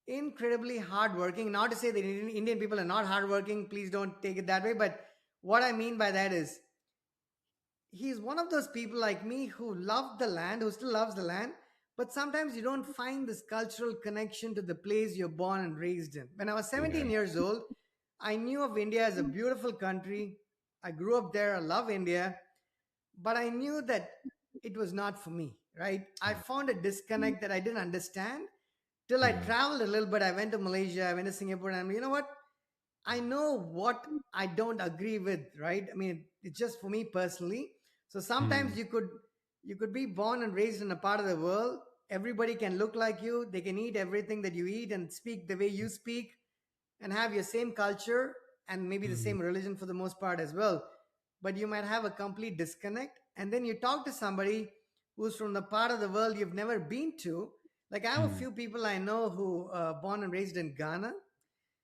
incredibly hardworking. Not to say that Indian people are not hardworking. Please don't take it that way. But what I mean by that is he's one of those people like me who love the land, who still loves the land, but sometimes you don't find this cultural connection to the place you're born and raised in. When I was yeah, 17 years old, I knew of India as a beautiful country. I grew up there. I love India, but I knew that it was not for me, right? I found a disconnect that I didn't understand till I yeah, traveled a little bit. I went to Malaysia, I went to Singapore, and you know what? I know what I don't agree with, right? I mean, it's just for me personally. So sometimes mm, you could be born and raised in a part of the world. Everybody can look like you. They can eat everything that you eat and speak the way you speak and have your same culture and maybe the mm, same religion for the most part as well. But you might have a complete disconnect. And then you talk to somebody who's from the part of the world you've never been to. Like I have a mm, few people I know who born and raised in Ghana.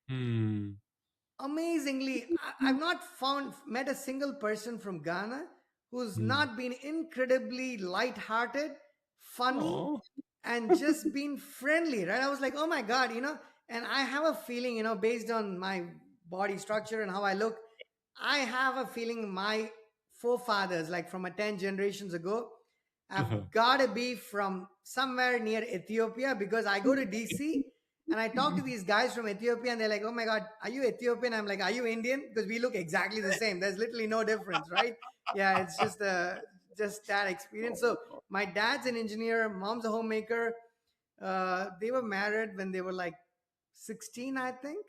mm, Amazingly, I've not found met a single person from Ghana who's mm. not been incredibly light-hearted, funny, Aw. and just been friendly, right? I was like, oh my god, and I have a feeling, based on my body structure and how I look, I have a feeling my forefathers, like from a 10 generations ago, have got to be from somewhere near Ethiopia, because I go to DC and I talk to these guys from Ethiopia and they're like, oh my God, are you Ethiopian? I'm like, are you Indian? Because we look exactly the same. There's literally no difference, right? Yeah, it's just that experience. So My dad's an engineer, mom's a homemaker. They were married when they were like 16, I think.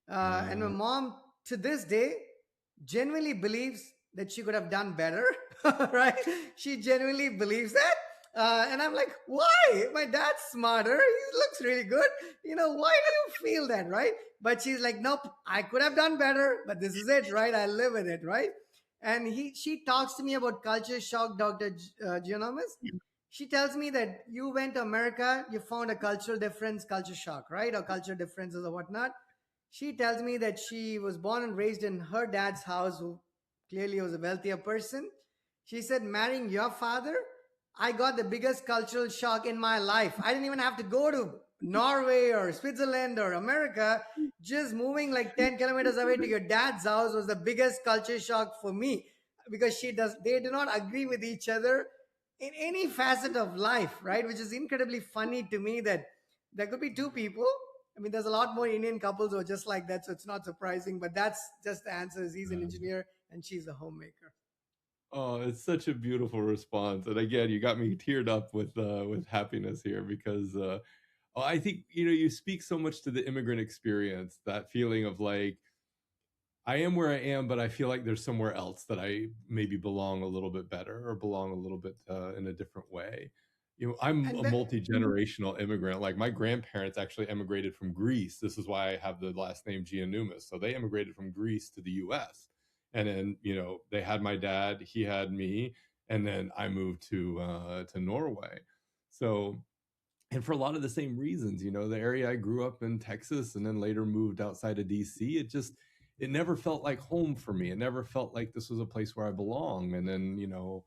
And my Uh, mom, to this day, genuinely believes that she could have done better, right? She genuinely believes that. And I'm like, why? My dad's smarter. He looks really good. Why do you feel that, right? But she's like, nope, I could have done better, but this is it, right? I live with it, right? And she talks to me about culture shock, Dr. Giannoumis. She tells me that you went to America, you found a cultural difference, culture shock, right? Or culture differences or whatnot. She tells me that she was born and raised in her dad's house, who clearly was a wealthier person. She said, marrying your father, I got the biggest cultural shock in my life. I didn't even have to go to Norway or Switzerland or America. Just moving like 10 kilometers away to your dad's house was the biggest culture shock for me, because they do not agree with each other in any facet of life, right? Which is incredibly funny to me that there could be two people. I mean, there's a lot more Indian couples who are just like that, so it's not surprising. But that's just the answer: is he's an engineer and she's a homemaker. oh, it's such a beautiful response, and again, you got me teared up with happiness here because oh, I think you speak so much to the immigrant experience, that feeling of like I am where I am, but I feel like there's somewhere else that I maybe belong a little bit better or belong a little bit in a different way. I'm And a multi-generational immigrant. Like my grandparents actually emigrated from Greece. This is why I have the last name Giannoumis. So they emigrated from Greece to the US. And then, they had my dad, he had me, and then I moved to Norway. So and for a lot of the same reasons, the area I grew up in, Texas, and then later moved outside of DC, it never felt like home for me. It never felt like this was a place where I belong. And then,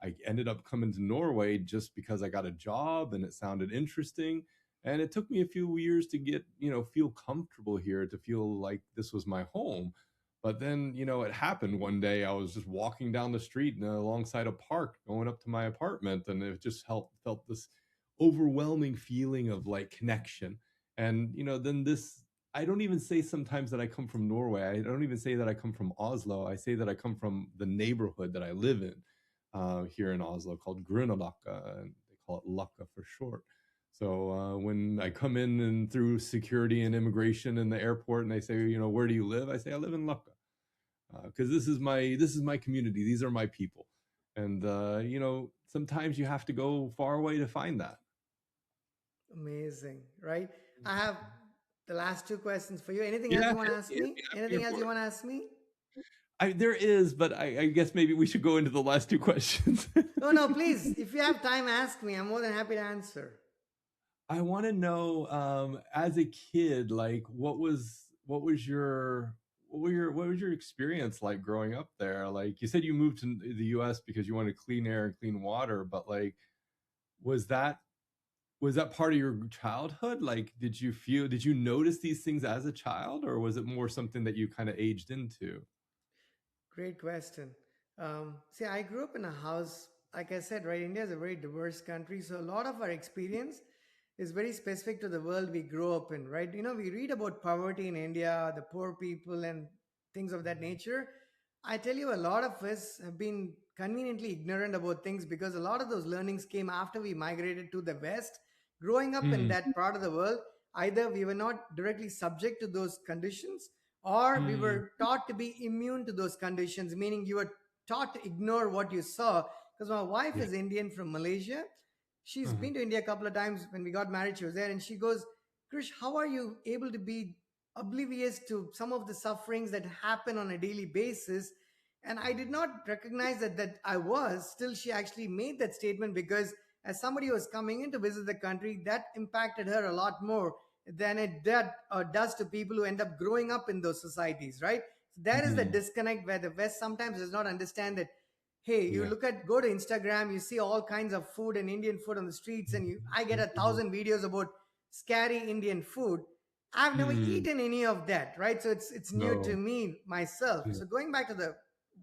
I ended up coming to Norway just because I got a job and it sounded interesting. And it took me a few years to get, feel comfortable here, to feel like this was my home. But then, it happened one day. I was just walking down the street and alongside a park going up to my apartment, and it just felt this overwhelming feeling of like connection. And then this, I don't even say sometimes that I come from Norway. I don't even say that I come from Oslo. I say that I come from the neighborhood that I live in here in Oslo, called Grünerløkka, and they call it Løkka for short. So when I come in and through security and immigration in the airport, and they say, where do you live? I say I live in Løkka because this is my community. These are my people, and sometimes you have to go far away to find that. amazing, right? I have the last two questions for you. Anything else Yeah, you want to ask hit me? me. I'm here Anything else for you it. want to ask me? There is, but I guess maybe we should go into the last two questions. Oh no, please. If you have time, ask me. I'm more than happy to answer. I want to know, as a kid, like what was your experience like growing up there? Like you said, you moved to the U.S. because you wanted clean air and clean water, but like, was that was that part of your childhood? Like, did you notice these things as a child, or was it more something that you kind of aged into? Great question. See, I grew up in a house, like I said, right? India is a very diverse country. So a lot of our experience is very specific to the world we grow up in, right? We read about poverty in India, the poor people, and things of that nature. I tell you, a lot of us have been conveniently ignorant about things because a lot of those learnings came after we migrated to the West. Growing up in Mm, that part of the world, either we were not directly subject to those conditions, or we mm, were taught to be immune to those conditions, meaning you were taught to ignore what you saw. Because my wife yeah. is Indian from Malaysia. She's Uh-huh. been to India a couple of times. When we got married, she was there, and she goes, Krish, how are you able to be oblivious to some of the sufferings that happen on a daily basis? And I did not recognize that I was. Still, she actually made that statement because as somebody who was coming in to visit the country, that impacted her a lot more than it does to people who end up growing up in those societies, right? There is the Mhm. disconnect where the West sometimes does not understand that. Hey, you Yeah. go to Instagram, you see all kinds of food and Indian food on the streets, and I get 1,000 videos about scary Indian food. I've never Mm, eaten any of that, right? So it's new to no. me myself. Yeah. So going back to the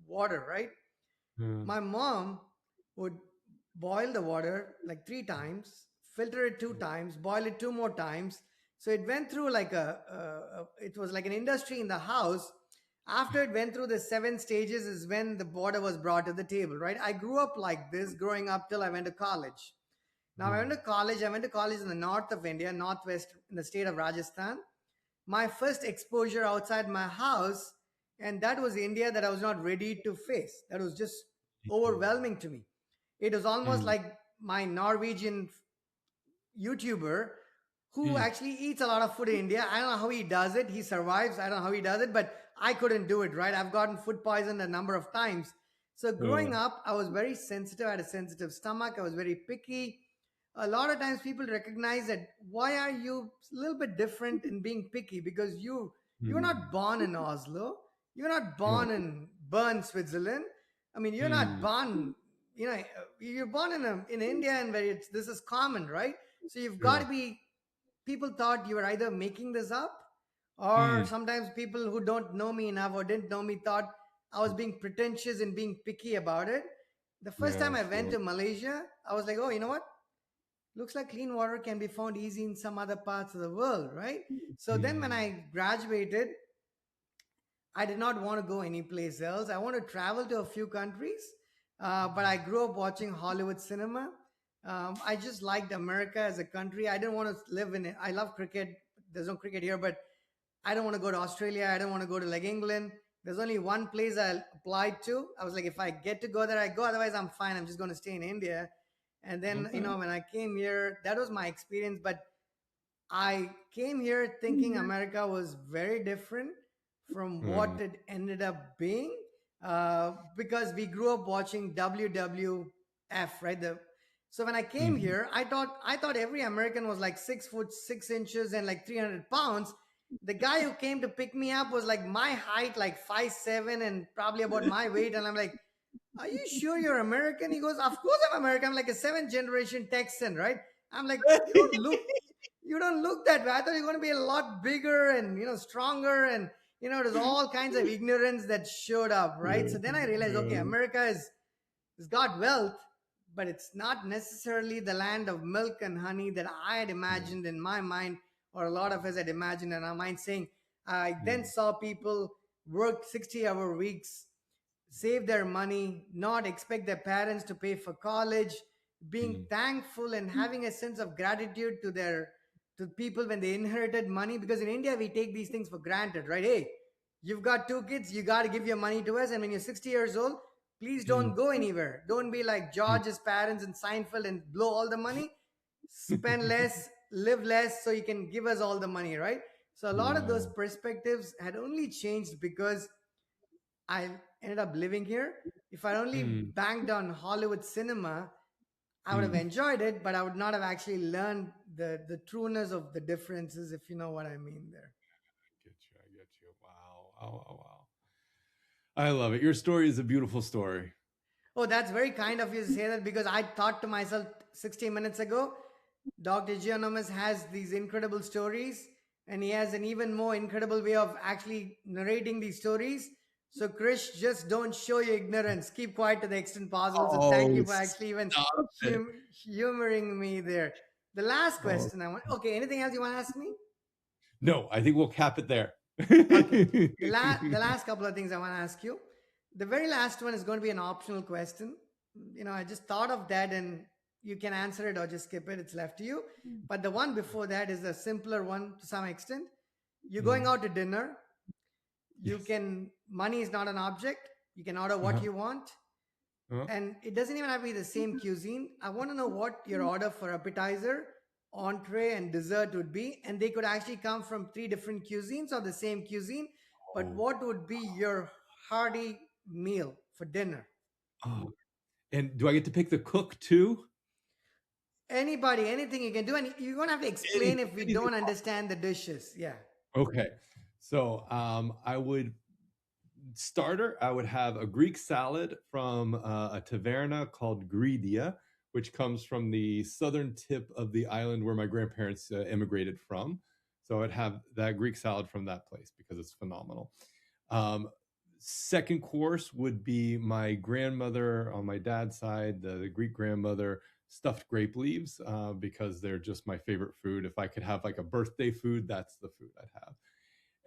water, right? Yeah. My mom would boil the water like 3 times, filter it 2 times, boil it 2 more times. So it went through like it was like an industry in the house. After it went through the 7 stages is when the border was brought to the table, right? I grew up like this growing up till I went to college. Now I went to Mm, college. I went to college in the north of India, northwest in the state of Rajasthan. My first exposure outside my house, and that was India that I was not ready to face. That was just overwhelming to me. It was almost mm, like my Norwegian YouTuber who mm, actually eats a lot of food in India. I don't know how he does it. He survives. I don't know how he does it, but I couldn't do it, right? I've gotten food poisoned a number of times. So growing uh, up, I was very sensitive. I had a sensitive stomach. I was very picky. A lot of times people recognize that why are you a little bit different in being picky? Because you're not mm. born in Oslo. You're not born No. in Bern, Switzerland. I mean, you're not Mm, born, you're born in India, and where this is common, right? So you've got yeah. to be, people thought you were either making this up, or Mm, sometimes people who don't know me enough or didn't know me thought I was being pretentious and being picky about it. The first time yeah, I went sure. to Malaysia, I was like, oh, you know what? Looks like clean water can be found easy in some other parts of the world, right? So then when Mm, I graduated, I did not want to go anyplace else. I want to travel to a few countries, but I grew up watching Hollywood cinema. I just liked America as a country. I didn't want to live in it. I love cricket. There's no cricket here, but I don't want to go to Australia. I don't want to go to like England. There's only one place I applied to. I was like, if I get to go there, I go. Otherwise, I'm fine. I'm just going to stay in India. And then, okay. when I came here, that was my experience. But I came here thinking America was very different from Mm, what it ended up being, because we grew up watching WWF, right? So when I came mhm. here, I thought every American was like 6 foot 6 inches and like 300 pounds. The guy who came to pick me up was like my height, like 5'7", and probably about my weight. And I'm like, are you sure you're American? He goes, of course I'm American. I'm like a seventh generation Texan, right? I'm like, you don't look that way. I thought you're going to be a lot bigger and stronger, and there's all kinds of ignorance that showed up, right? So then I realized, okay, Yeah. America has got wealth, but it's not necessarily the land of milk and honey that I had Mm, imagined in my mind, or a lot of us had imagined in our mind. Saying, I then mm, saw people work 60-hour weeks, save their money, not expect their parents to pay for college, being mm, thankful and having a sense of gratitude to people when they inherited money. Because in India we take these things for granted, right? Hey, you've got 2 kids, you got to give your money to us, and when you're 60 years old, please don't mm, go anywhere. Don't be like mm. George's parents in Seinfeld and blow all the money. Spend less, live less, so you can give us all the money, right? So a lot of those Yeah. perspectives had only changed because I ended up living here. If I only Mm, banked on Hollywood cinema, I would have mm. enjoyed it, but I would not have actually learned the trueness of the differences, if you know what I mean there. Get you. I get you. Wow. Wow. Wow. Wow. I love it. Your story is a beautiful story. Oh, that's very kind of you to say that, because I thought to myself 60 minutes ago, Dr. Giannoumis has these incredible stories, and he has an even more incredible way of actually narrating these stories. So, Krish, just don't show your ignorance. Keep quiet to the extent possible. So, thank Oh, you for actually even stop it. humoring me there. The last Oh, question I want. Okay, anything else you want to ask me? no, I think we'll cap it there. Okay, the last couple of things I want to ask you. The very last one is going to be an optional question. I just thought of that, and you can answer it or just skip it. It's left to you. But the one before that is a simpler one to some extent. You're going Mm, out to dinner. You yes. can Money is not an object. You can order what Uh-huh. you want, Uh-huh. and it doesn't even have to be the same cuisine. I want to know what your order for appetizer, entree, and dessert would be, and they could actually come from three different cuisines or the same cuisine. But Oh, what would be your hearty meal for dinner? oh. And do I get to pick the cook too? Anybody, anything you can do, and you're gonna have to explain if we Anything don't understand the dishes. Yeah. Okay. So I would starter, I would have a Greek salad from a taverna called Gridia, which comes from the southern tip of the island where my grandparents immigrated from. So I'd have that Greek salad from that place because it's phenomenal. Um, Second course would be my grandmother on my dad's side, the Greek grandmother, stuffed grape leaves, because they're just my favorite food. If I could have like a birthday food, that's the food I'd have.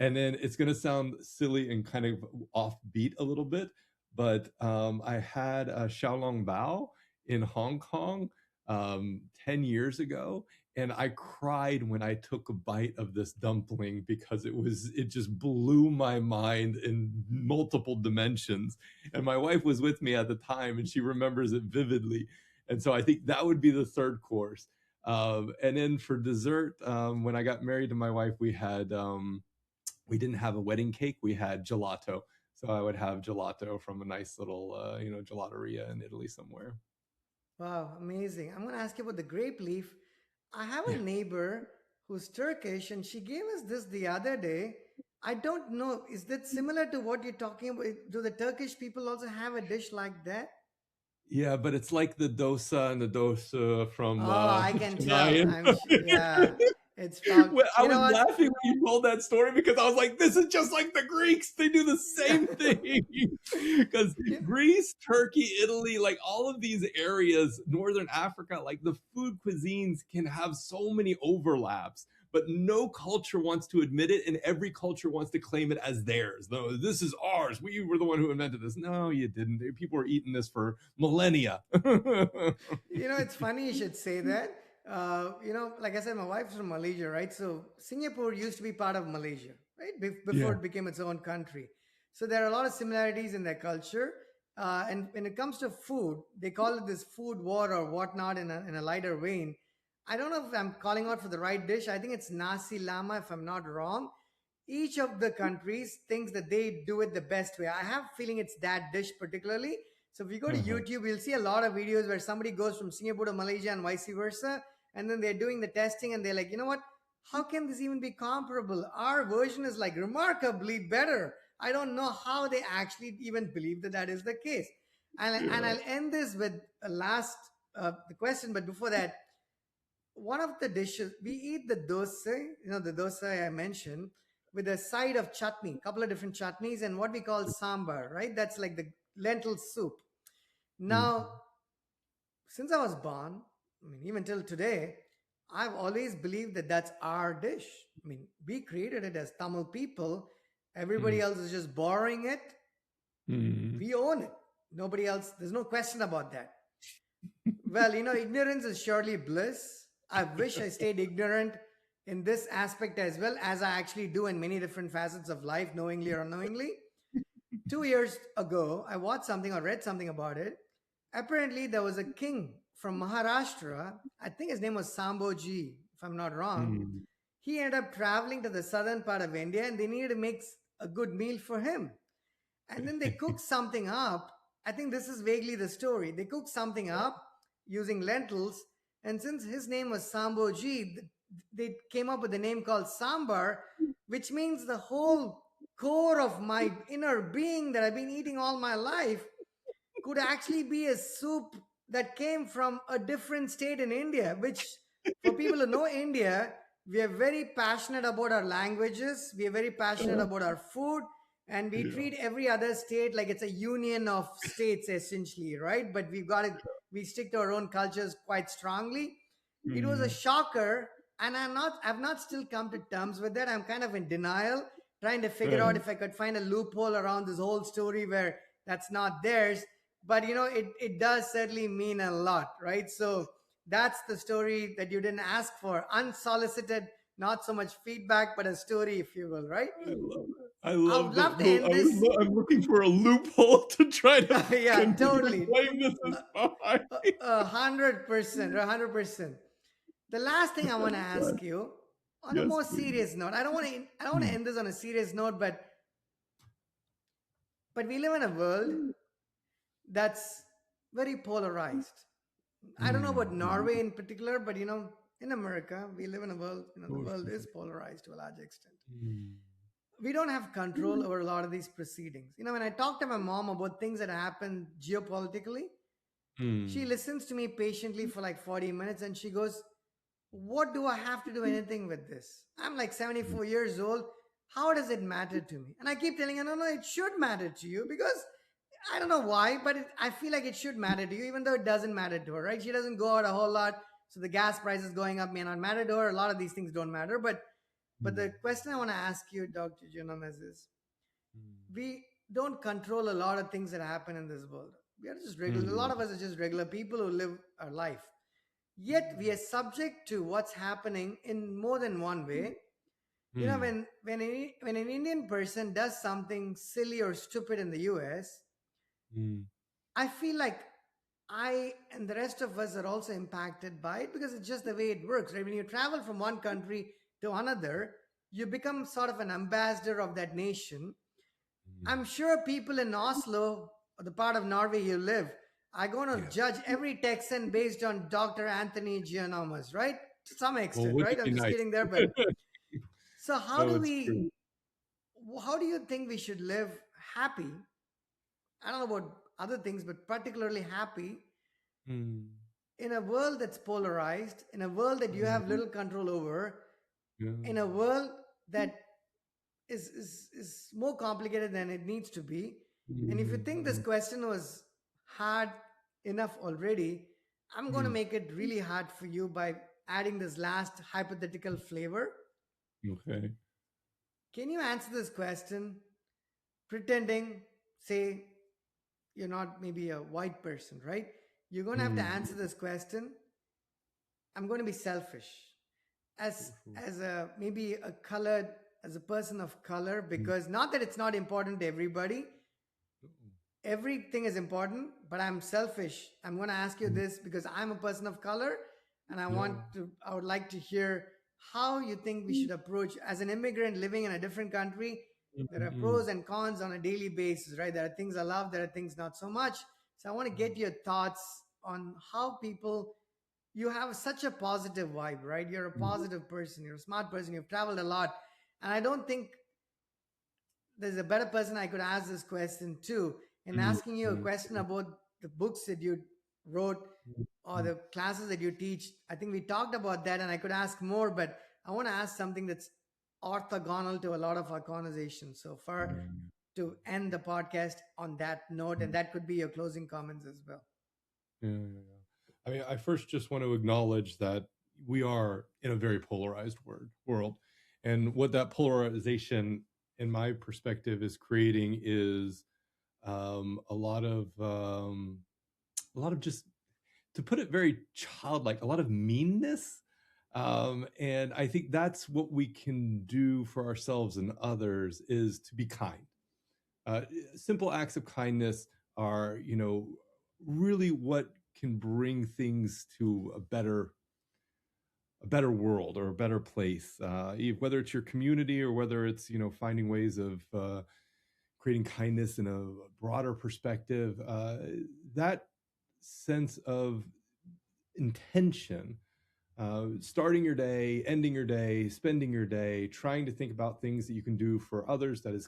And then it's going to sound silly and kind of offbeat a little bit, but I had a Xiaolong Bao in Hong Kong 10 years ago, and I cried when I took a bite of this dumpling because it just blew my mind in multiple dimensions. And my wife was with me at the time, and she remembers it vividly. And so I think that would be the third course. And then for dessert, when I got married to my wife, we didn't have a wedding cake. We had gelato. So I would have gelato from a nice little, gelateria in Italy somewhere. Wow, amazing. I'm going to ask you about the grape leaf. I have a Yeah. neighbor who's Turkish, and she gave us this the other day. I don't know, is that similar to what you're talking about? Do the Turkish people also have a dish like that? Yeah, but it's like the dosa and the dosa from Oh, I can tell. Chennai. Yeah, it's from, Well, I you know was what? laughing when you told that story because I was like, this is just like the Greeks. They do the same thing. Because Yeah. Greece, Turkey, Italy, like all of these areas, Northern Africa, like the food cuisines can have so many overlaps, but no culture wants to admit it, and every culture wants to claim it as theirs. No, this is ours. We were the one who invented this. No, you didn't. People were eating this for millennia. It's funny you should say that. Like I said, my wife's from Malaysia, right? So Singapore used to be part of Malaysia, right? Before Yeah. it became its own country. So there are a lot of similarities in their culture. And when it comes to food, they call it this food war or whatnot in a lighter vein. I don't know if I'm calling out for the right dish. I think it's nasi lama, if I'm not wrong. Each of the countries thinks that they do it the best way. I have a feeling it's that dish particularly. So if you go to Uh-huh. YouTube, you'll see a lot of videos where somebody goes from Singapore to Malaysia and vice versa, and then they're doing the testing and they're like, you know what? How can this even be comparable? Our version is like remarkably better. I don't know how they actually even believe that that is the case. And Yeah. I'll end this with a last the question, but before that, one of the dishes we eat the dosa, the dosa I mentioned, with a side of chutney, couple of different chutneys, and what we call sambar, right? That's like the lentil soup. Now, Mhm. since I was born, I mean, even till today, I've always believed that that's our dish. I mean, we created it as Tamil people. Everybody Mm. else is just borrowing it. Mm. We own it. Nobody else, there's no question about that. Well, ignorance is surely bliss. I wish I stayed ignorant in this aspect as well as I actually do in many different facets of life, knowingly or unknowingly. 2 years ago, I watched something or read something about it. Apparently, there was a king from Maharashtra. I think his name was Samboji, if I'm not wrong. Mm. He ended up traveling to the southern part of India and they needed to make a good meal for him. And then they cooked something up. I think this is vaguely the story. They cooked something up using lentils. And since his name was Samboji, they came up with a name called Sambar, which means the whole core of my inner being that I've been eating all my life could actually be a soup that came from a different state in India, which for people who know India, we are very passionate about our languages, we are very passionate about our food, and we Yeah. treat every other state like it's a union of states essentially, right? But we stick to our own cultures quite strongly. It was a Mm. shocker, and I've not still come to terms with that. I'm kind of in denial, trying to figure out Uh, if I could find a loophole around this whole story where that's not theirs. But it does certainly mean a lot, right? So that's the story that you didn't ask for, unsolicited, not so much feedback, but a story, if you will, right? I love it. I I love would love to end I this. I'm looking for a loophole to try to Yeah, continue to totally. claim this as mine. 100%, 100%. The last thing I want to ask you, on a Yes, more please. serious note, I don't want to Mm. end this on a serious note, but we live in a world that's very polarized. I don't know about Mm. Norway in particular, but in America, we live in a world, the Oh, world sure, is sure. polarized to a large extent. Mm. We don't have control over a lot of these proceedings. When I talk to my mom about things that happen geopolitically, she Mm. listens to me patiently for like 40 minutes and she goes, what do I have to do anything with this? I'm like 74 years old. How does it matter to me? And I keep telling her, no, it should matter to you because I don't know why, but I feel like it should matter to you, even though it doesn't matter to her, right? She doesn't go out a whole lot. So the gas prices going up may not matter to her. A lot of these things don't matter. But But Mm, the question I want to ask you, Dr. Giannoumis, is mm, we don't control a lot of things that happen in this world. We are just regular. A lot mm, of us are just regular people who live our life. Yet we mm, are subject to what's happening in more than one way. You know, mm, when an Indian person does something silly or stupid in the US, mm, I feel like I and the rest of us are also impacted by it because it's just the way it works, right? When you travel from one country to another, you become sort of an ambassador of that nation. mm. I'm sure people in Oslo, or the part of Norway you live, are going to Yeah. judge every Texan based on Dr. Anthony Giannoumis, right? To some Well, extent, wouldn't right? it I'm be just nice? kidding there, but so No, it's true. how do you think we should live happy? I don't know about other things, but particularly happy Mm, in a world that's polarized, in a world that you have mm, little control over, yeah. in a world that is more complicated than it needs to be. And if you Mm, think this mm, question was hard enough already, I'm going to mm. make it really hard for you by adding this last hypothetical flavor. Okay. Can you answer this question pretending, say, you're not maybe a white person, right? You're going to have to Mm, answer this question. I'm going to be selfish as sure, sure. as a maybe a colored as a person of color, Mm, because not that it's not important to everybody, mm, everything is important, but I'm selfish. I'm going to ask you mm. this because I'm a person of color, and Yeah. I would like to hear how you think we should approach as an immigrant living in a different country. Mm, There are mm, pros and cons on a daily basis, right? There are things I love, there are things not so much. So I want to get your thoughts on how people, you have such a positive vibe, right? You're a mm, positive person, you're a smart person, you've traveled a lot. And I don't think there's a better person I could ask this question to. In mm, asking you a mm, question about the books that you wrote mm, or mm, the classes that you teach, I think we talked about that and I could ask more, but I want to ask something that's orthogonal to a lot of our conversations so far, mm, to end the podcast on that note. And mm. that could be your closing comments as well. Yeah, yeah, yeah. I mean, I first just want to acknowledge that we are in a very polarized world. And what that polarization, in my perspective, is creating is a lot of just, to put it very childlike, a lot of meanness. And I think that's what we can do for ourselves and others is to be kind. uh, Simple acts of kindness are, really what can bring things to a better world or a better place, whether it's your community or whether it's, finding ways of creating kindness in a broader perspective. That sense of intention, starting your day, ending your day, spending your day, trying to think about things that you can do for others that is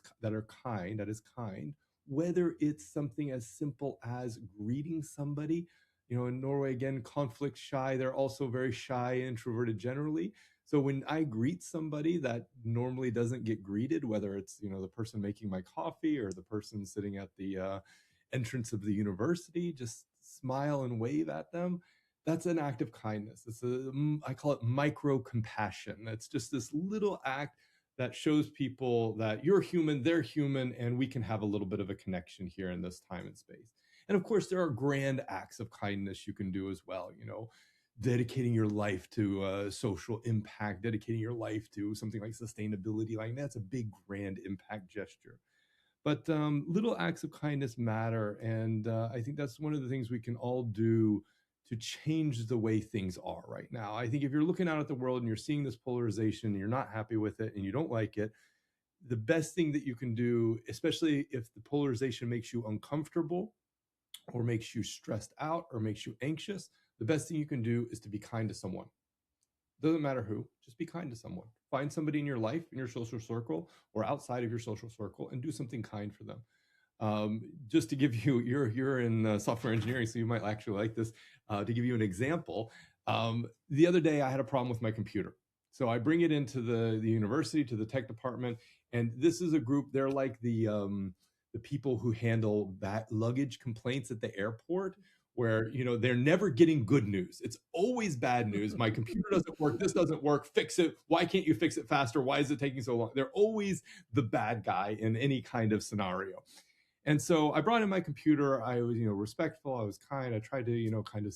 kind, whether it's something as simple as greeting somebody. In Norway, again, conflict shy. They're also very shy and introverted generally. So when I greet somebody that normally doesn't get greeted, whether it's the person making my coffee or the person sitting at the entrance of the university, just smile and wave at them. That's an act of kindness. I call it micro compassion. It's just this little act that shows people that you're human, they're human, and we can have a little bit of a connection here in this time and space. And of course, there are grand acts of kindness you can do as well. Dedicating your life to social impact, dedicating your life to something like sustainability, like that's a big grand impact gesture. But little acts of kindness matter. And I think that's one of the things we can all do to change the way things are right now. I think if you're looking out at the world and you're seeing this polarization and you're not happy with it and you don't like it, the best thing that you can do, especially if the polarization makes you uncomfortable or makes you stressed out or makes you anxious, the best thing you can do is to be kind to someone. Doesn't matter who, just be kind to someone. Find somebody in your life, in your social circle, or outside of your social circle, and do something kind for them. Just to give you, you're in software engineering, so you might actually like this. To give you an example, the other day I had a problem with my computer, so I bring it into the university, to the tech department, and this is a group. They're like the people who handle luggage complaints at the airport, where they're never getting good news. It's always bad news. My computer doesn't work, this doesn't work, fix it. Why can't you fix it faster? Why is it taking so long? They're always the bad guy in any kind of scenario. And so I brought in my computer. I was respectful, I was kind, I tried to kind of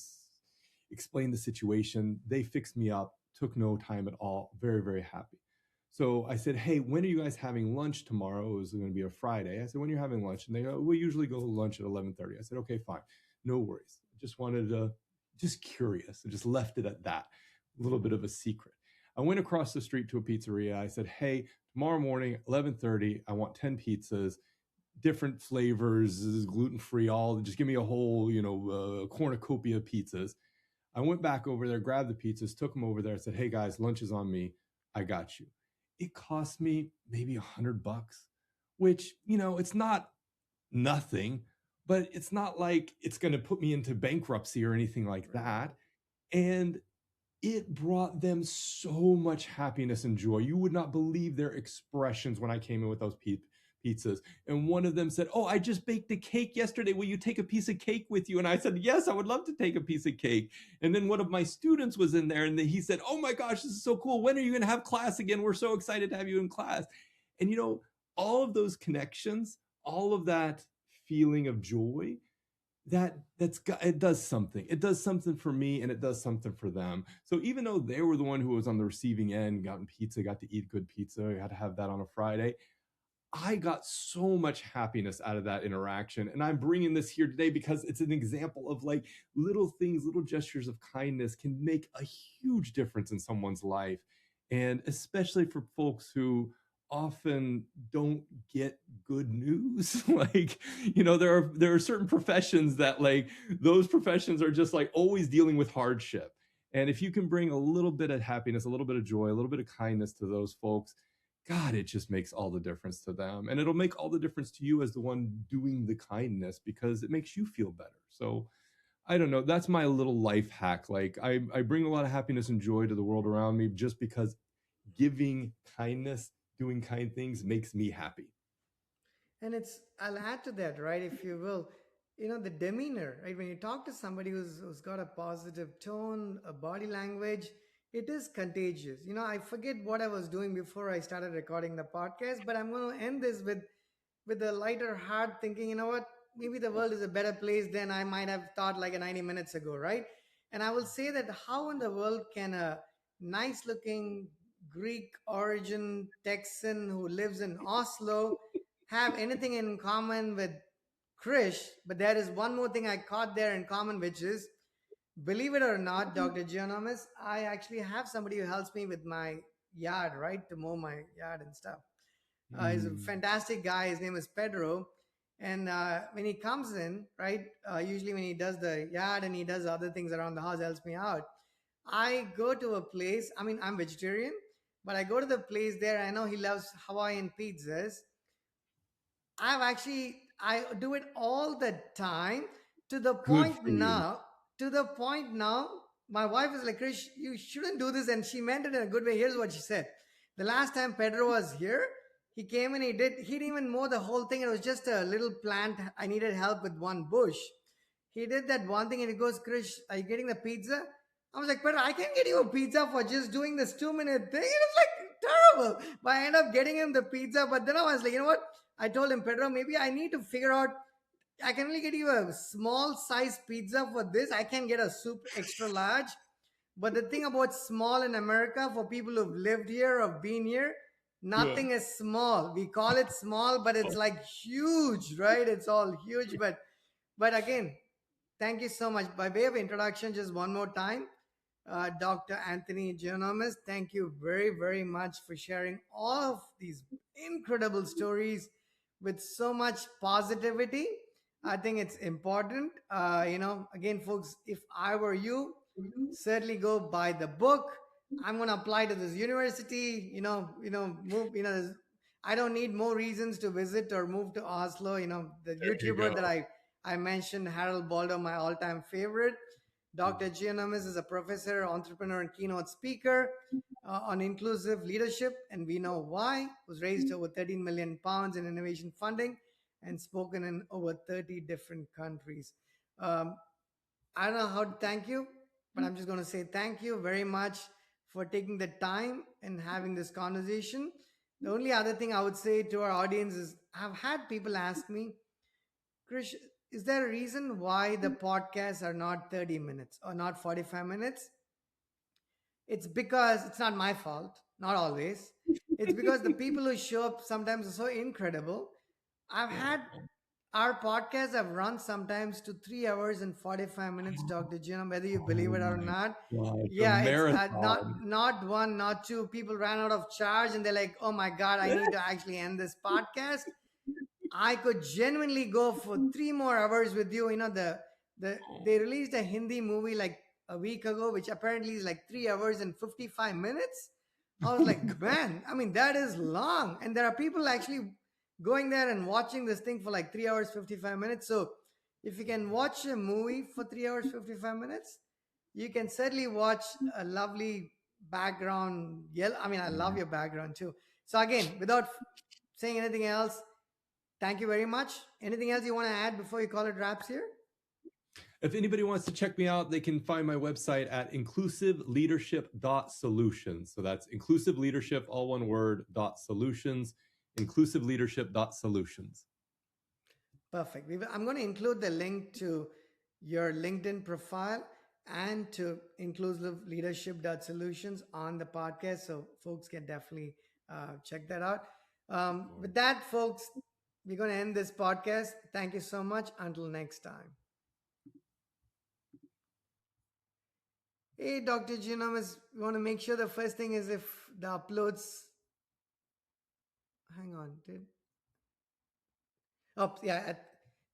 explain the situation. They fixed me up, took no time at all. Very, very happy. So I said, hey, when are you guys having lunch tomorrow? It was going to be a Friday. I said, when you're having lunch? And they go, we usually go to lunch at 11:30. I said, okay, fine. No worries. Just wanted to, just curious. I just left it at that. A little bit of a secret. I went across the street to a pizzeria. I said, hey, tomorrow morning, 11:30, I want 10 pizzas, different flavors, gluten-free, all, just give me a whole, cornucopia of pizzas. I went back over there, grabbed the pizzas, took them over there. I said, hey guys, lunch is on me. I got you. It cost me maybe $100, which, it's not nothing, but it's not like it's going to put me into bankruptcy or anything like that. And it brought them so much happiness and joy. You would not believe their expressions when I came in with those pizzas. And one of them said, oh, I just baked a cake yesterday. Will you take a piece of cake with you? And I said, yes, I would love to take a piece of cake. And then one of my students was in there and he said, oh my gosh, this is so cool. When are you going to have class again? We're so excited to have you in class. And all of those connections, all of that feeling of joy, it does something. It does something for me and it does something for them. So even though they were the one who was on the receiving end, gotten pizza, got to eat good pizza, I had to have that on a Friday, I got so much happiness out of that interaction. And I'm bringing this here today because it's an example of like little things, little gestures of kindness can make a huge difference in someone's life. And especially for folks who often don't get good news. Like, there are certain professions that like those professions are just like always dealing with hardship. And if you can bring a little bit of happiness, a little bit of joy, a little bit of kindness to those folks, God, it just makes all the difference to them. And it'll make all the difference to you as the one doing the kindness because it makes you feel better. So I don't know. That's my little life hack. Like I bring a lot of happiness and joy to the world around me just because giving kindness, doing kind things makes me happy. And I'll add to that, right, if you will, the demeanor, right? When you talk to somebody who's got a positive tone, a body language, it is contagious. I forget what I was doing before I started recording the podcast, but I'm going to end this with a lighter heart, thinking, you know what, maybe the world is a better place than I might have thought like 90 minutes ago, right? And I will say that how in the world can a nice looking Greek origin Texan who lives in Oslo have anything in common with Krish? But there is one more thing I caught there in common, which is, believe it or not, Dr. Giannoumis, I actually have somebody who helps me with my yard, right, to mow my yard and stuff. He's a fantastic guy. His name is Pedro. And when he comes in, right, usually when he does the yard and he does other things around the house, helps me out. I go to a place, I mean, I'm vegetarian, but I go to the place there. I know he loves Hawaiian pizzas. I do it all the time to the Good point for you. now, to the point now, my wife is like, Krish, you shouldn't do this. And she meant it in a good way. Here's what she said. The last time Pedro was here, he came and he didn't even mow the whole thing. It was just a little plant. I needed help with one bush. He did that one thing and he goes, Krish, are you getting the pizza? I was like, Pedro, I can get you a pizza for just doing this 2-minute thing. It was like terrible. But I ended up getting him the pizza. But then I was like, you know what? I told him, Pedro, maybe I need to figure out, I can only get you a small size pizza for this. I can get a soup extra large. But the thing about small in America, for people who've lived here or been here, Yeah. nothing is small. We call it small, but it's like huge, right? It's all huge. But again, thank you so much. By way of introduction, just one more time, Dr. Anthony Giannoumis, thank you very, very much for sharing all of these incredible stories with so much positivity. I think it's important. Again, folks, if I were you, certainly go buy the book. I'm going to apply to this university. Move. I don't need more reasons to visit or move to Oslo. The There you YouTuber that go. I mentioned, Harold Baldo, my all-time favorite. Dr. Giannoumis is a professor, entrepreneur, and keynote speaker on inclusive leadership, and we know why. Was raised over 13 million pounds in innovation funding and spoken in over 30 different countries. Um, I don't know how to thank you, but I'm just going to say thank you very much for taking the time and having this conversation. The only other thing I would say to our audience is I've had people ask me, Krish, is there a reason why the podcasts are not 30 minutes or not 45 minutes? It's because it's not my fault, not always. It's because the people who show up sometimes are so incredible. I've had our podcasts have run sometimes to 3 hours and 45 minutes, Dr. Jim, whether you believe Oh it or my not. gosh, a Yeah, it's marathon. not one, not two. People ran out of charge and they're like, oh my God, I need to actually end this podcast. I could genuinely go for 3 more hours with you. You know, they released a Hindi movie like a week ago, which apparently is like 3 hours and 55 minutes. I was like, man, I mean, that is long. And there are people actually going there and watching this thing for like 3 hours, 55 minutes. So if you can watch a movie for 3 hours, 55 minutes, you can certainly watch a lovely background. Yeah, I mean, I love your background too. So again, without saying anything else, thank you very much. Anything else you want to add before you call it wraps here? If anybody wants to check me out, they can find my website at inclusiveleadership.solutions. So that's inclusive leadership, all one word, .solutions, inclusiveleadership.solutions. Perfect. I'm going to include the link to your LinkedIn profile and to inclusiveleadership.solutions on the podcast. So folks can definitely check that out. With that, folks, we're going to end this podcast. Thank you so much. Until next time. Hey, Dr. Giannoumis, we want to make sure the first thing is if the uploads. Hang on, did. Oh, yeah,